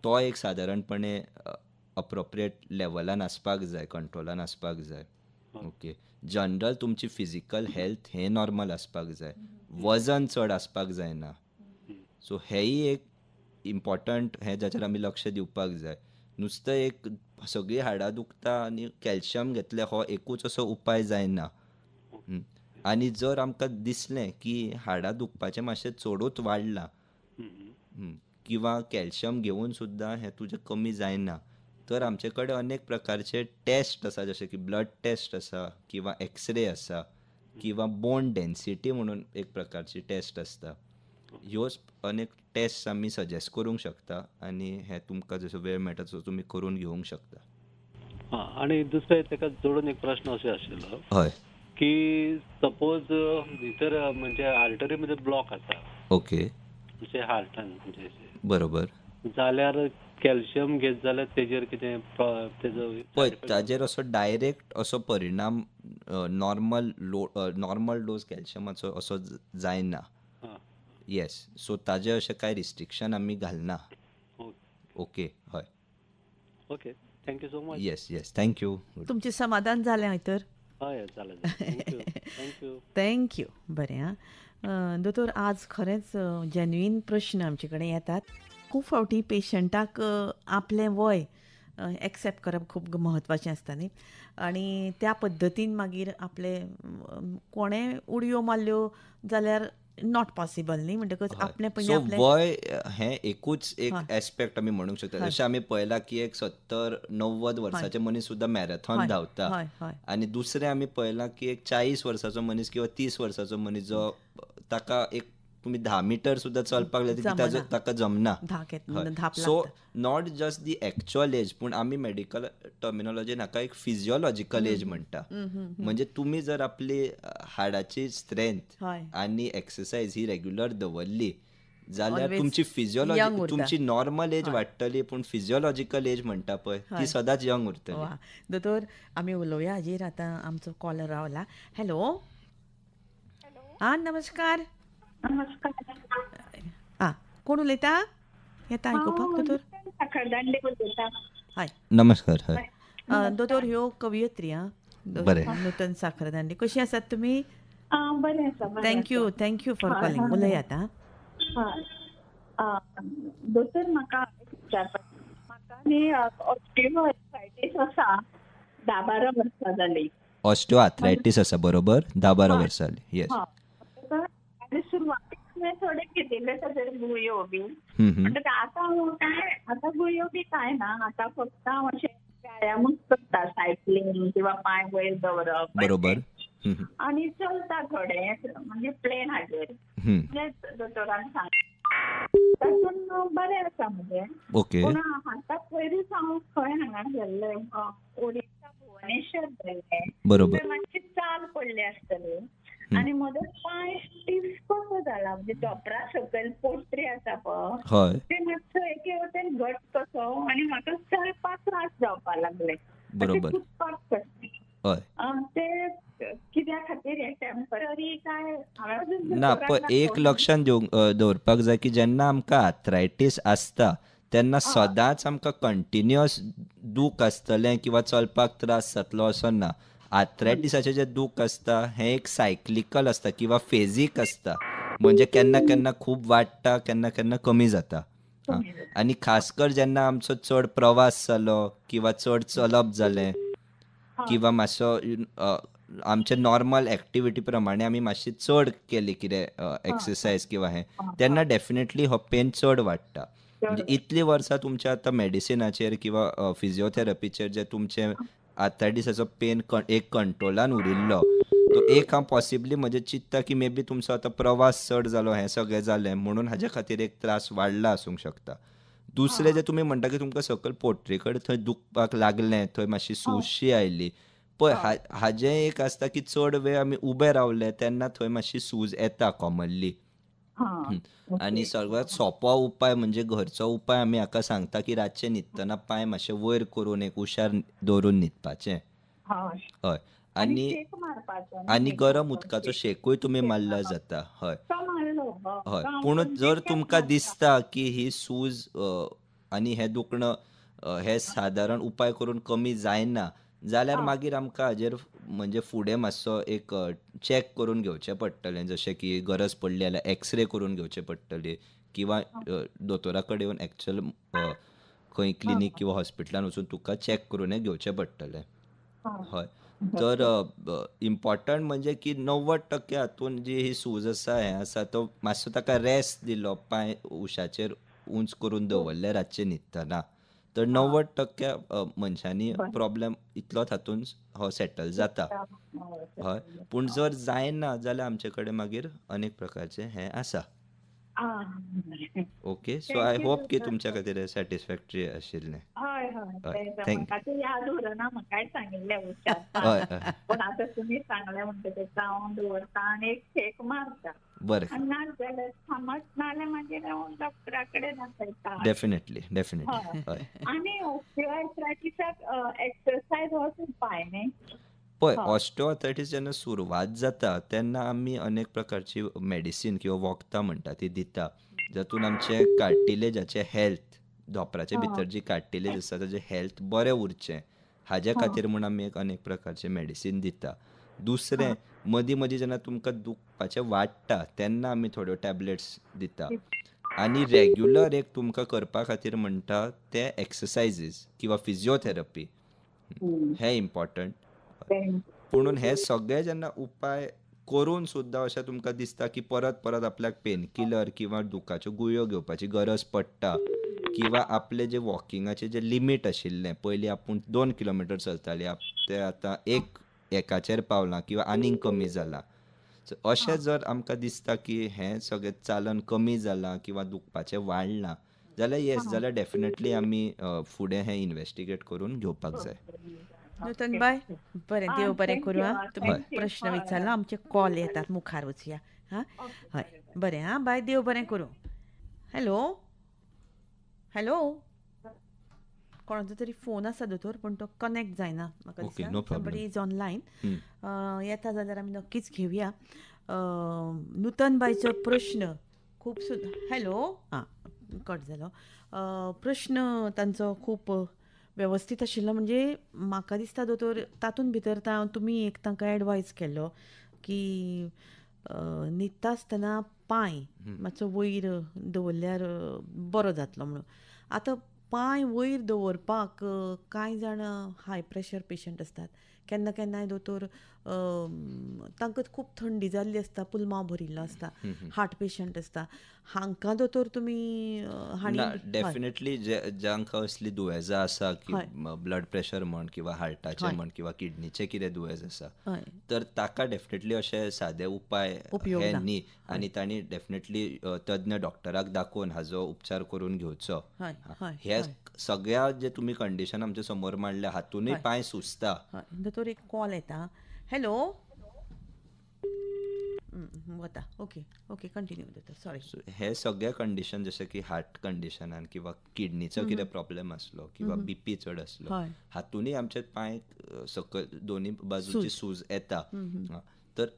तो एक सादारणपणे अप्रोप्रिएट लेवलान आसपाक जाय, कंट्रोलान आसपाक जाय. ओके. जनरल तुमची फिजिकल हेल्थ हें नॉर्मल आसपाक जाय. वजन चड आसपाक जायना. सो हेंय एक इम्पॉर्टंट हें जाचेर आमी लक्ष दिवपाक जाय. नुसतं एक सगळीं हाडां दुखता आनी कॅल्शियम घेतले हो एकूच असो उपाय जायना. आनी जर आमकां दिसलें की हाडां दुखपाचें मातशें चडूच वाडलां किंवा कॅल्शियम घेवन सुद्दां हें तुजें कमी जायना तर आमचे कडेन अनेक प्रकारचे टेस्ट आसा जशे की ब्लड टेस्ट आसा किंवा एक्सरे आसा किंवा बोन डेन्सिटी म्हणून एक प्रकारची टेस्ट आसता. ह्यो अनेक टेस्ट आमी सजेस्ट करूंक शकता आनी हे तुमकां जसो वेळ मेळटा तसो तुमी करून घेवंक शकता. हां, आणि दुसरें ताका जोडून एक प्रश्न असो आशिल्लो हय की सपोज भितर म्हणजे आर्टरी मध्ये ब्लॉक आसा ओके म्हणजे हार्टान म्हणजे बरोबर जाल्यार कॅल्शियम घेत जाल्यार तेजेर कितें तेजो पळय side effect ताजेर असो डायरेक्ट असो परिणाम नॉर्मल डोस कॅल्शियमाचो असो जायना हां, येस सो ताजे अशें कांय रिस्ट्रिक्शन आमी घालना ओके ओके हय okay thank you so much. Yes yes thank you तुमचें समाधान जालें हय तर हय जालें थँक्यू थँक्यू. थँक्यू बरें आं दोतोर आज खरेंच जेन्युइन प्रश्न आमचे कडेन येतात. खूब फावटी पेशंटाक आपलें वय एक्सेप्ट करप खूब म्हत्वाचें आसता न्ही आनी त्या पद्दतीन मागीर आपले कोणें उडयो मारल्यो जाल्यार नॉट पॉसिबल न्ही म्हणटकच आपलें पयलीं सो आपलें वय हें एकूच एक हय. एस्पेक्ट आमी म्हणूंक शकता हय. जशें आमी पळयलां की एक 70-90 वर्साचे मनीस सुद्दां मॅरेथॉन हय, धांवता हय, हय. आनी दुसरें आमी पळयलां की एक 40 वर्साचो मनीस किंवा 30 वर्साचो मनीस जो ताका एक तुमी 10 मिटर सुद्दां चलपाक लायता की जमना. ताका जमना धाप सो लागता. Not just the actual age पूण आमी मेडिकल टर्मिनॉलॉजीन हाका एक फिजियोलॉजिकल एज म्हणटा म्हणजे तुमी जर आपली हाडाची स्ट्रेंथ हय. आनी एक्सरसाइज ही रेग्युलर दवरली जाल्यार Always तुमची young फिजियोलॉजी उरता. तुमची नॉर्मल एज हय. वाडटली पूण फिजियोलॉजिकल एज म्हणटा पळय हय. ती सदांच यंग उरतली वा दोतोर आमी उलोवया हाजेर आतां आमचो कॉलर रावला. हॅलो नमस्कार कोण उलयता येता आयकुपाक दोतोर साखरदांडे उलयता. हय नमस्कार हय दोतोर ह्यो कवयत्री बरें. नूतन साखरदांडे कशी आसात तुमी बरें आसा बरें थँक्यू फॉर कॉलिंग उलयात आं दोतोर म्हाका म्हाका न्ही ऑस्टिओआर्थरायटीस आसा 10-12 वर्सां जाली. ऑस्टिओ आर्थरायटीस आसा बरोबर 10-12 वर्सां जाली येस आनी सुरवातीक हांवें थोडे घेतिल्ले ताजेर गुळयो बी आतां गुळयो बी काय ना आतां फक्त हांव अशें व्यायामूच करता सायकलींग किंवा पांय वयर दवरप बरोबर आनी चलता थोडे म्हणजे प्लेन हाजेर म्हणजे दोतोरान सांगलें तातूंत बरें आसा म्हणजे ओके पूण आतां पयलींच हांव खंय हांगा गेल्लें ओडिशा भुवनेश्वर गेल्लें बरोबर. थंय मातशी चाल पडली आसतली आनी म्हजो पांय स्टीफ कसो जाला म्हणजे धोपरा सकयल पोटरी आसा पळय हय ते मातसो एके वटेन घट कसो आनी म्हाका चलपाक त्रास जावपाक लागले बरोबर. कुदपाक कशें हय ते कित्या खातीर हे टेम्पररी काय हांवें ना पण एक लक्षात दवरपाक जाय की जेन्ना आमकां आर्थरायटीस आसता तेन्ना सदांच आमकां कंटिन्युअस दूख आसतलें किंवा चलपाक त्रास जातलो असो ना आर्थरायटिसाचें जें दूख आसता हें एक सायक्लिकल आसता किंवा फेजीक आसता म्हणजे केन्ना केन्ना खूब वाडटा केन्ना केन्ना कमी जाता आनी खास कर जेन्ना आमचो चड प्रवास जालो किंवा चड चलप जालें किंवा मातसो आमचे नॉर्मल एक्टिविटी प्रमाणे आमी मातशी चड केली कितें एक्सरसायज किंवा हें तेन्ना डेफिनेटली हो पेन चड वाडटा म्हणजे इतलीं वर्सां तुमचे आतां मेडिसिनाचेर किंवा फिजिओथेरपीचेर जे तुमचे आर्थरायटिसाचो पेन एक कंट्रोलान उरिल्लो तो एक हांव पॉसिबली म्हणजे चिंतता की मे बी तुमचो आतां प्रवास चड जालो हें सगळें जालें म्हणून हाज्या खातीर एक त्रास वाडला आसूंक शकता. दुसरें जे तुमी म्हणटा की तुमकां सकयल पोटरी कडेन थंय दुखपाक लागलें थंय मातशी सूजशी आयली पळय हाजें एक आसता की चड वेळ आमी उबे रावले तेन्ना थंय मातशी सूज येता कॉमनली आनी सगळ्यांत सोंपो उपाय म्हणजे घरचो उपाय आमी हाका सांगता की रातचें न्हिदतना पांय मातशे वयर करून एक हुशार दवरून न्हिदपाचें हय आनी गरम उदकाचो शेकूय तुमी मारल्यार जाता हय हय पूण जर तुमकां दिसता की ही सूज आनी हें दुखणं हे सादारण उपाय करून कमी जायना जाल्यार मागीर आमकां हाजेर म्हणजे फुडें मातसो एक चॅक करून घेवचें पडटलें जशें की गरज पडली जाल्यार एक्सरे करून घेवचे पडटली किंवा दोतोरा कडेन येवन एक्चुअल खंय क्लिनीक किंवा हॉस्पिटलान वचून तुका चॅक करून घेवचें पडटलें हय तर इम्पॉर्टंट म्हणजे की 90% हातून जी ही सूज आसा हें आसा तो मातसो ताका रेस्ट दिलो पांय उशाचेर उंच करून दवरले रातचें न्हिदतना तर 90% मनशांनी प्रॉब्लेम इतलोच हातून हो सेटल जाता हय पूण जर जायना जाल्यार आमचे कडेन मागीर अनेक प्रकारचे हें आसा ओके, सो आय होप की तुमच्या खातीर सॅटिस्फॅक्टरी आशिल्लें. हय हय हय, तेच थँक म्हाका ते याद उरना म्हाकाय सांगिल्लें हय विचारपाक हय पण आतां तुमी सांगलें म्हणटकीर हांव दवरता आनी एक शेक मारता बरें, आनी ना जाल्यार समज नाल्यार मागीर हांव डॉक्टरा कडेन दाखयता. Definitely definitely. हय हय आनी ऑस्टियोआर्थरायटिसाक एक्सरसायज होच उपाय न्ही. पळय, हय ऑस्टिओआर्थरायटीस जेन्ना सुरवात जाता तेन्ना आमी अनेक प्रकारची मेडिसीन किंवा वखदां म्हणटा ती दिता, जातून आमचे कार्टिलेजाचे हेल्थ, धोंपराचे भितर जी कार्टिलेज आसा ताजें हेल्थ बरें उरचें हाजे खातीर म्हूण आमी अनेक प्रकारचे मेडिसीन दिता. दुसरें, मदीं मदीं जेन्ना तुमकां दुखपाचें वाडटा तेन्ना आमी थोड्यो टॅबलेट्स दिता. आनी रेग्युलर एक तुमकां करपा खातीर म्हणटा ते एक्सरसायजीस किंवा फिजिओथेरपी हें इम्पॉर्टंट. पुणून हे सगळे जेन्ना उपाय करून सुद्दां अशें तुमकां दिसता की परत परत आपल्याक पेन किलर किंवा दुखाच्यो गुळयो घेवपाची गरज पडटा, किंवा आपले जे वॉकिंगाचे जे लिमीट आशिल्लें, पयलीं आपूण 2 किलोमिटर चलताले ते आतां एकाचेर पावलां किंवा आनीक कमी जालां, अशें जर आमकां दिसता की हें सगळें चालन कमी जालां किंवा दुखपाचें वाडलां, जाल्यार येस, जाल्यार डेफिनेटली आमी फुडें हें इन्वेस्टिगेट करून घेवपाक जाय. नूतनबाई, बरें, देव बरें करूं. आं, तुमी थँक्यू. प्रश्न विचारलो, आमचे कॉल येतात, मुखार वचुया. हां, हय, बरें. हां बाय, देव बरें करूं. हॅलो हॅलो, कोणाचो तरी फोन आसा दोतोर, पण तो कनेक्ट जायना म्हाका Okay, दिसता. no problem. Somebody is online. हं. येता जाल्यार आमी नक्कीच घेवया. नूतनबाईचो प्रश्न खूब हॅलो, आं, कट जालो. प्रश्न तांचो खूब वेवस्थीत आशिल्लो. म्हणजे म्हाका दिसता दोतोर तातूंत भितर तुमी एक तांकां एडवायस केल्लो की न्हिदता आसतना पांय मातसो वयर दवरल्यार बरो जातलो म्हणून. आतां पांय वयर दवरपाक कांय जाण हाय प्रेशर पेशंट आसतात, केन्ना केन्नाय दोतोर तांकां खूब थंडी जाल्ली आसता, पुलमांव भरिल्लो आसता, हार्ट पेशंट आसता, हांकां दोतोर तुमी ना, डेफिनेटली जांकां असली दुयेंसां आसा की ब्लड प्रेशर म्हण किंवा हार्टाचें म्हण किंवा किडनीचें कितें दुयेंस आसा, तर ताका डेफिनेटली अशे सादे उपाय हे न्ही, आनी तांणी डेफिनेटली तज्ञ डॉक्टराक दाखोवन हाजो उपचार करून घेवचो. हे सगळ्या जे तुमी कंडिशन आमच्या समोर मांडल्या हातूनय पांय सुचता. दोतोर एक कॉल येता. हॅलो, वता. ओके कंटिन्यू दोतोर, सॉरी. हे सगळे कंडिशन जशे की हार्ट कंडिशनान किंवा किडनीचो कितें प्रॉब्लेम आसलो किंवा बीपी चड आसलो, हातूनय आमचे पांय सकयल दोनी बाजूची सूज येता. तर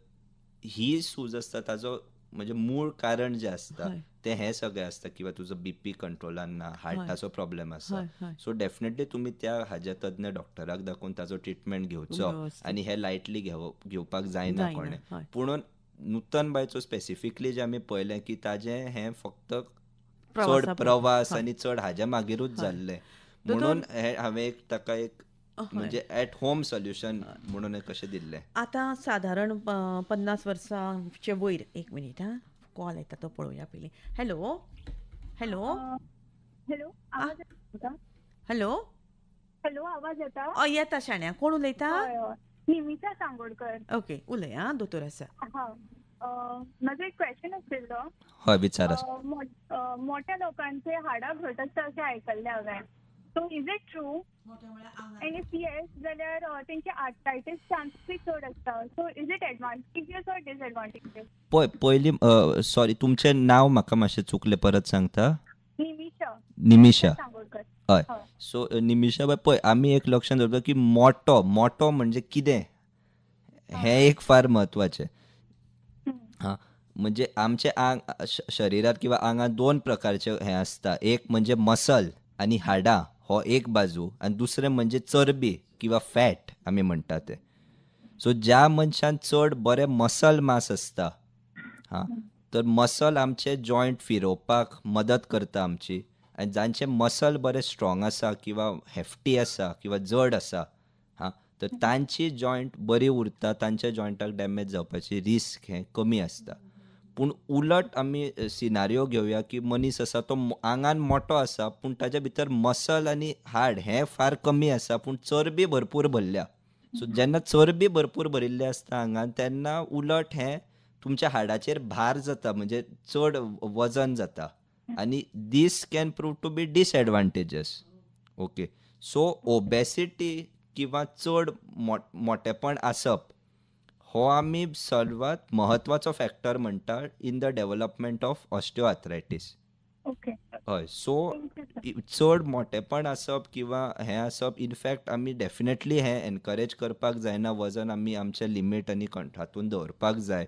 ही सूज आसता ताजो म्हणजे मूळ कारण जें आसता तें हें सगळें आसता, किंवा तुजो बीपी कंट्रोलान ना, हार्टाचो प्रॉब्लेम आसा. सो डेफिनेटली तुमी त्या हाज्या तज्ञ डॉक्टराक दाखोवन ताजो ट्रिटमेंट घेवचो, आनी हे लायटली घेवपाक जायना कोणें. पुणून नूतनबाईचो स्पेसिफिकली जे आमी पळयलें की ताजें हें फक्त चड प्रवास आनी चड हाज्या मागीरूच जाल्लें, म्हणून हांवें ताका एक म्हणजे एट होम सोल्युशन म्हणून कशें दिल्लें. आतां साधारण 50 वर्सांचे वयर, एक मिनीट हां, कॉल येता तो पळोवया पयलीं. हॅलो हॅलो हॅलो, आवाज येता? हॅलो हॅलो, आवाज येता? येता शाण्या, कोण उलयता? निमिशा सांगोडकर. ओके, उलय. आं, दोतोर आसा. म्हजो एक क्वेश्चन आशिल्लो. हय, विचारा. मोठ्या लोकांचे हाडां घट आसता अशें आयकल्लें हांवें. So is it true? आनी इफ येस जाल्यार तेंचे आर्थरायटीस चान्सीस चड आसता. So is it advantages or disadvantages? पळय, पयलीं सॉरी, तुमचें नांव म्हाका मातशें चुकलें, परत सांगता. निमिशा सांगोडकर. हय. सो निमिशा बाय, पळय, आमी एक लक्षांत दवरता की मोटो म्हणजे कितें हें एक फार म्हत्वाचें. हां, म्हणजे आमचे शरिरात किंवा आंगात 2 प्रकारचे हें आसता. एक म्हणजे मसल आनी हाडां हो एक बाजू, आनी दुसरें म्हणजे चरबी किंवा फॅट आमी म्हणटा ते. सो ज्या मनशान चड बरें मसल मास आसता, तर मसल आमचे जॉयंट फिरोवपाक मदत करता आमची, आनी जांचे मसल बरे स्ट्रॉंग आसा किंवा हेफ्टी आसा किंवा जड आसा, तर तांची जॉयंट बरी उरता, तांच्या जॉयंटाक डॅमेज जावपाची रिस्क हें कमी आसता. पूण उलट आमी सिनारियो घेवया की मनीस आसा तो आंगान मोठो आसा, पूण ताच्या भितर मसल आनी हाड हें फार कमी आसा, पूण चरबी भरपूर भरल्या. सो जेन्ना चरबी भरपूर भरिल्ली आसता आंगान, तेन्ना उलट हें तुमच्या हाडाचेर भार जाता म्हणजे चड वजन जाता आनी this can prove to be disadvantageous. Okay, so obesity किंवा चड मोटेपण आसप हो आमी सर्वात महत्वाचो फॅक्टर म्हणटा in the development of osteoarthritis. Okay. हय, सो चड मोटेपण आसप किंवा हें आसप इनफॅक्ट आमी डेफिनेटली हें एनकरेज करपाक जायना. वजन आमी आमच्या लिमीट आनी हातून दवरपाक जाय.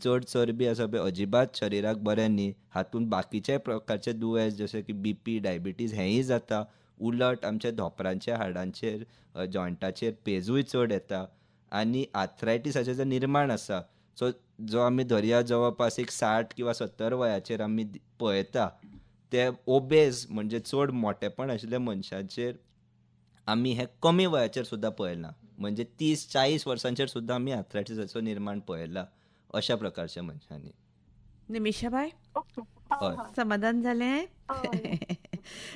चड चरबी आसप हें अजिबात शरिराक बरें न्ही. हातून बाकीचे प्रकारचे दुयेंस जशे की BP, डायबिटीज हेंय जाता. उलट आमच्या धोपरांच्या हाडांचेर जॉयंटाचेर पेजूय चड येता आनी आर्थरायटिसाचें जें निर्माण आसा जो आमी धरया जवळपास एक 60 किंवा 70 वयाचेर आमी पळयता ते ओबेज म्हणजे चड मोटेपण आशिल्ल्या मनशांचेर आमी हें कमी वयाचेर सुद्दां पळयलां. म्हणजे 30-40 वर्सांचेर सुद्दां आमी आर्थरायटिसाचो निर्माण पळयला अशा प्रकारच्या मनशांनी. निमिषाबाई, ओके. हय. समाधान जालें?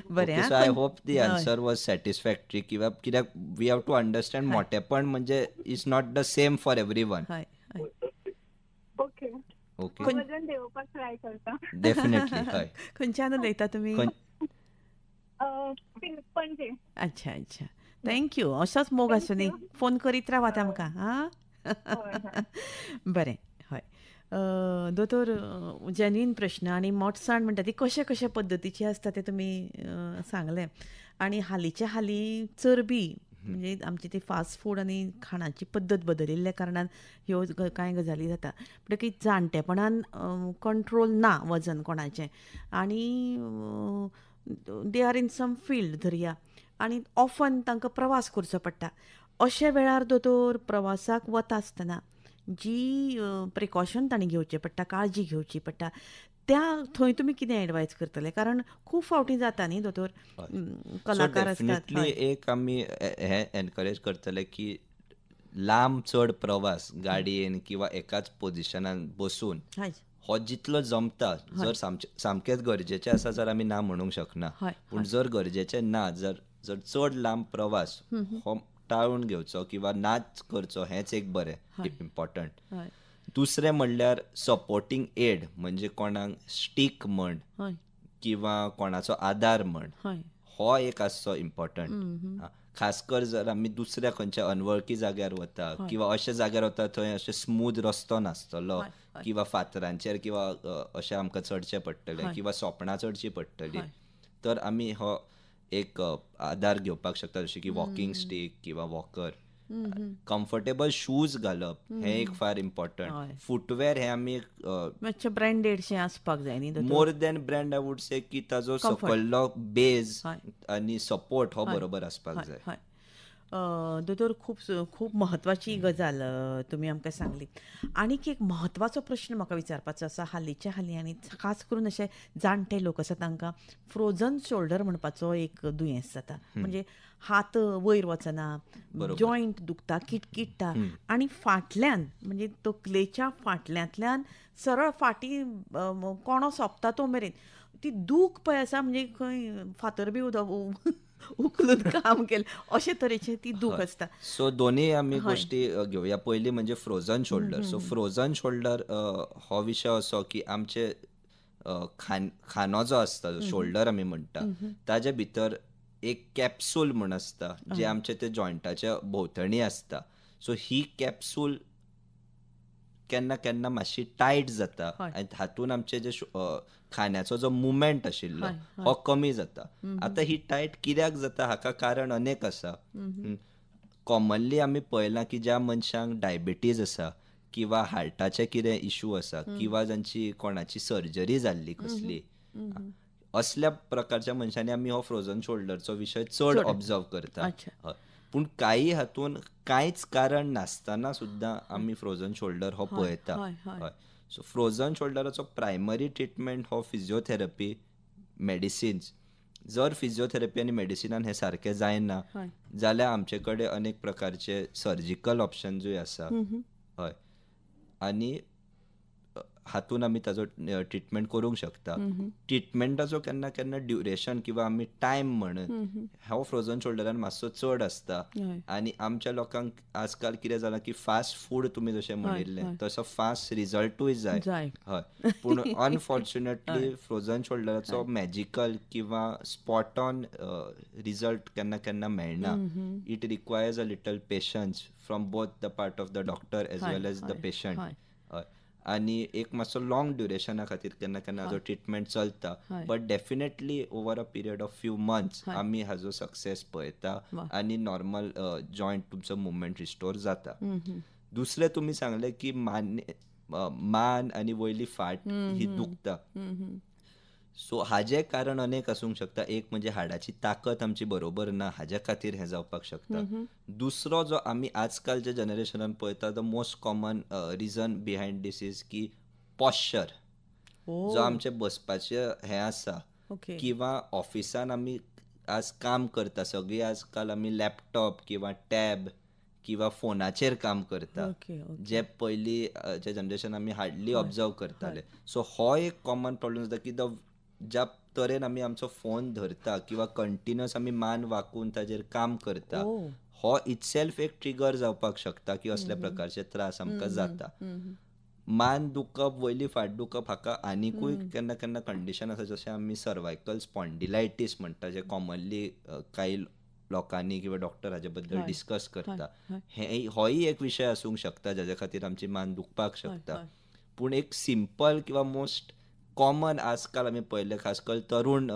बरें. Okay, so I hope the answer was satisfactory. कित्याक वी हॅव टू अंडरस्टँड मोटेपण म्हणजे is not the same for everyone. हय हय. ओके. ओके, वजन देवपाक ट्राय करता. डेफिनेटली. हय. खंयच्यान उलयता तुमी? पणजे. अच्छा अच्छा, थँक्यू. असोच मोग आसूं न्ही, फोन करीत रावात आमकां. हां, हय, हय. बरें. हय. दोतोर, जेन्युइन प्रश्न आनी मोठसाण म्हणटा ती कशा कशा पद्दतीची आसता तें तुमी सांगलें. आनी हालींच्या हालीं चरबी म्हणजे आमची ती फास्ट फूड आनी खाणाची पद्दत बदलिल्ल्या कारणान ह्यो कांय गजाली जाता. म्हणटकीर जाणटेपणान कंट्रोल ना वजन कोणाचें आनी they are in some field धरया आनी ऑफन तांकां प्रवास करचो पडटा. अशे वेळार दोतोर प्रवासाक वता आसतना जी प्रिकॉशन तांणी घेवचें पडटा, काळजी घेवची पडटा, त्या थंय तुमी कितें एडवायज करतले? कारण खूब फावटी जाता न्ही दोतोर, कलाकार आसतात. डेफिनेटली एक आमी हे एनकरेज करतले की लांब चड प्रवास गाडयेन किंवा एकाच पोझिशनान बसून हय हो जितलो जमता, जर सामकेंच गरजेचें आसा जर आमी ना म्हणूंक शकना. हय पूण जर गरजेचें ना, जर चड लांब प्रवास हो टाळून घेवचो किंवा नाच करचो हेंच एक बरें इम्पॉर्टंट. हय दुसरें म्हणल्यार सपोर्टींग एड म्हणजे कोणाक स्टीक म्हण हय किंवा कोणाचो आदार म्हण हय हो एक आसचो इम्पॉर्टंट. खास कर जर आमी दुसऱ्या खंयच्या अनवळखी जाग्यार वता किंवा अशा जाग्यार वता थंय अशें स्मूथ रस्तो नासतलो किंवा फातरांचेर किंवा अशें आमकां चडचें पडटलें किंवा सोपणां चडची पडटलीं, तर आमी हो एक आदार घेवपाक शकता, जशें की वॉकिंग स्टीक किंवा वॉकर. कम्फर्टेबल शूज घालप हें एक फार इम्पॉर्टंट. फुटवेअर हें आमी मातशें ब्रँडेडशें आसपाक जाय न्ही दोतोर? More than brand I would से की ताजो सकयल्लो बेज आनी सपोर्ट हो बरोबर आसपाक जाय. हय. दोतोर, खूब म्हत्वाची गजाल तुमी आमकां सांगली. आनीक एक म्हत्वाचो प्रश्न म्हाका विचारपाचो आसा. हालींच्या हालीं आनी खास करून अशे जाणटे लोक आसा तांकां फ्रोझन शोल्डर म्हणपाचो एक दुयेंस जाता. म्हणजे हात वयर वचना, जॉयंट दुखता, किटकिट्टा आनी फाटल्यान म्हणजे तकलेच्या फाटल्यांतल्यान सरळ फाटी कोणो सोंपता तो मेरेन ती दूख पळय आसा, म्हणजे खंय फातर बी उखलून काम केलें अशे तरेची ती दूख आसता. सो दोनूय आमी गोश्टी घेवया. पयली म्हणजे frozen shoulder. So frozen shoulder हो विशय असो की आमचे खानो जो आसता, शोल्डर आमी म्हणटा, ताजे भितर एक कॅप्सूल म्हण आसता जे आमचे ते जॉयंटाच्या भोंवतणी आसता. सो ही कॅप्सूल केन्ना केन्ना मातशी टायट जाता आनी हातून आमचे जे खाण्याचो जो मुवमेंट आशिल्लो हो कमी जाता. आतां ही टायट कित्याक जाता हाका कारण अनेक आसा. कॉमनली आमी पळयलां की ज्या मनशांक डायबिटीज आसा किंवा हार्टाचे कितें इश्यू आसा किंवा जांची कोणाची सर्जरी जाल्ली कसली, असल्या प्रकारच्या मनशांनी आमी हो फ्रोझन शोल्डरचो विशय चड ऑब्जर्व करता. पूण काही हातून कांयच कारण नासतना सुद्दां आमी फ्रोझन शोल्डर हो पळयता. सो फ्रोझन शोल्डराचो प्रायमरी ट्रिटमेंट हो फिजिओथेरपी, मेडिसिन्स. जर फिजिओथेरपी आनी मेडिसिनान हें सारकें जायना जाल्यार आमचे कडेन अनेक प्रकारचे सर्जिकल ऑप्शन्सूय आसा. हय. आनी हातून आमी ताजो ट्रिटमेंट करूंक शकता. ट्रिटमेंटाचो केन्ना केन्ना ड्युरेशन किंवा आमी टायम म्हणून हो फ्रोझन शोल्डरान मातसो चड आसता. हय. आनी आमच्या लोकांक आजकाल कितें जालां की फास्ट फूड तुमी जशें म्हणिल्लें हय. तसो फास्ट रिजल्टूय जाय. जाय. हय. पूण अनफॉर्च्युनेटली फ्रोझन शोल्डराचो मॅजिकल किंवा स्पॉट ऑन रिजल्ट केन्ना केन्ना मेळना. It requires a little patience from both the part of the doctor as हय, वेल एज द हय, पेशंट. हय. हय. आनी एक मातसो लॉंग ड्युरेशना खातीर केन्ना केन्ना हाजो ट्रिटमेंट चलता. हय. But definitely over a period of few months हय. आमी हाजो सक्सेस पळयता वा. आनी नॉर्मल जॉयंट तुमचो मुवमेंट रिस्टोर जाता. हम्म. दुसरें तुमी सांगलें की मान आनी वयली फाट ही दुखता. हम्म. सो हाजें कारण अनेक आसूंक शकता. एक म्हणजे हाडाची ताकद आमची बरोबर ना हाज्या खातीर हें जावपाक शकता. दुसरो जो आमी आजकालच्या जनरेशनान पळयता the most common reason behind this is की पॉश्चर जो आमचें बसपाचें हें आसा ओके. किंवा ऑफिसान आमी आज काम करता सगळीं आजकाल आमी लॅपटॉप किंवा टॅब किंवा फोनाचेर काम करता. ओके. ओके. जे पयलीं जनरेशन आमी हार्डली ऑब्जर्व करताले. सो हो एक कॉमन प्रॉब्लेम जाता की ज्या तरेन आमी आमचो फोन धरता किंवा कंटिन्युअस आमी मान वाकून ताजेर काम करता हो इटसेल्फ एक ट्रिगर जावपाक शकता की असल्या प्रकारचे त्रास आमकां जाता. मान दुखप वयली फाट दुखप हाका आनिकूय केन्ना केन्ना कंडिशन आसा जशें आमी सर्वायकल स्पॉन्डिलायटीस म्हणटा जे कॉमनली कांय लोकांनी किंवा डॉक्टर हाजे बद्दल डिस्कस करता. होय एक विशय आसूंक शकता जाच्या खातीर आमची मान दुखपाक शकता. पूण एक सिंपल किंवा मोस्ट कॉमन आजकाल आमी पळयल्लें खास करून तरुण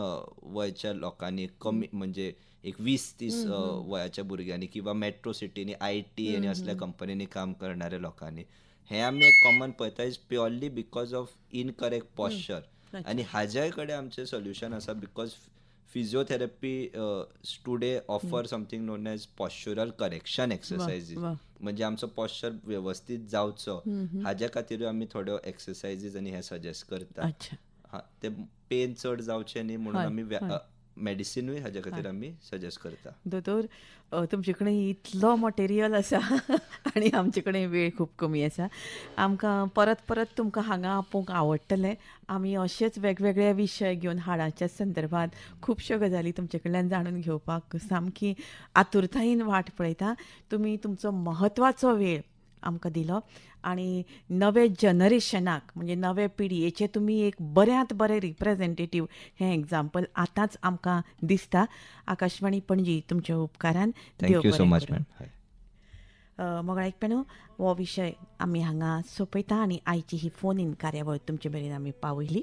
वयच्या लोकांनी कमी म्हणजे एक 20-30 वयाच्या भुरग्यांनी किंवा मेट्रो सिटीनी IT आनी असल्या कंपनीनी काम करणाऱ्या लोकांनी हें आमी एक कॉमन पळयता is purely because of incorrect posture. आनी हाज्याय कडेन आमचें सोल्युशन आसा because physiotherapy today offer something known as postural correction exercises. म्हणजे आमचो पॉश्चर व्यवस्थीत जावचो हाज्या खातीरूय आमी थोड्यो एक्सरसायजीस आनी हे सजेस्ट करता. ते पेन चड जावचे न्ही म्हणून आमी मेडिसिनूय हाज्या खातीर आमी सजेस्ट करता. दोतोर तुमचे कडेन इतलो मटेरियल आसा आनी आमचे कडेन वेळ खूब कमी आसा. आमकां परत परत तुमकां हांगा आपोवंक आवडटलें. आमी अशेच वेगवेगळे विशय घेवन हाडाच्या संदर्भात खुबश्यो गजाली तुमचे कडल्यान जाणून घेवपाक सामकी आतुरतायेन वाट पळयता. तुमी तुमचो महत्वाचो वेळ आमकां दिलो आनी नवे जनरेशनाक म्हणजे नवे पिडयेचे तुमी एक बऱ्यांत बरें रिप्रेझेंटेटीव हें एग्जाम्पल आतांच आमकां दिसता. आकाशवाणी पणजी तुमच्या उपकारान थँक्यू सो मच मॅम. मोगळा आयकप्यानो हो विशय आमी हांगा सोंपयता आनी आयची ही फोन इन कार्यावळ तुमचे मेरेन आमी पावयली.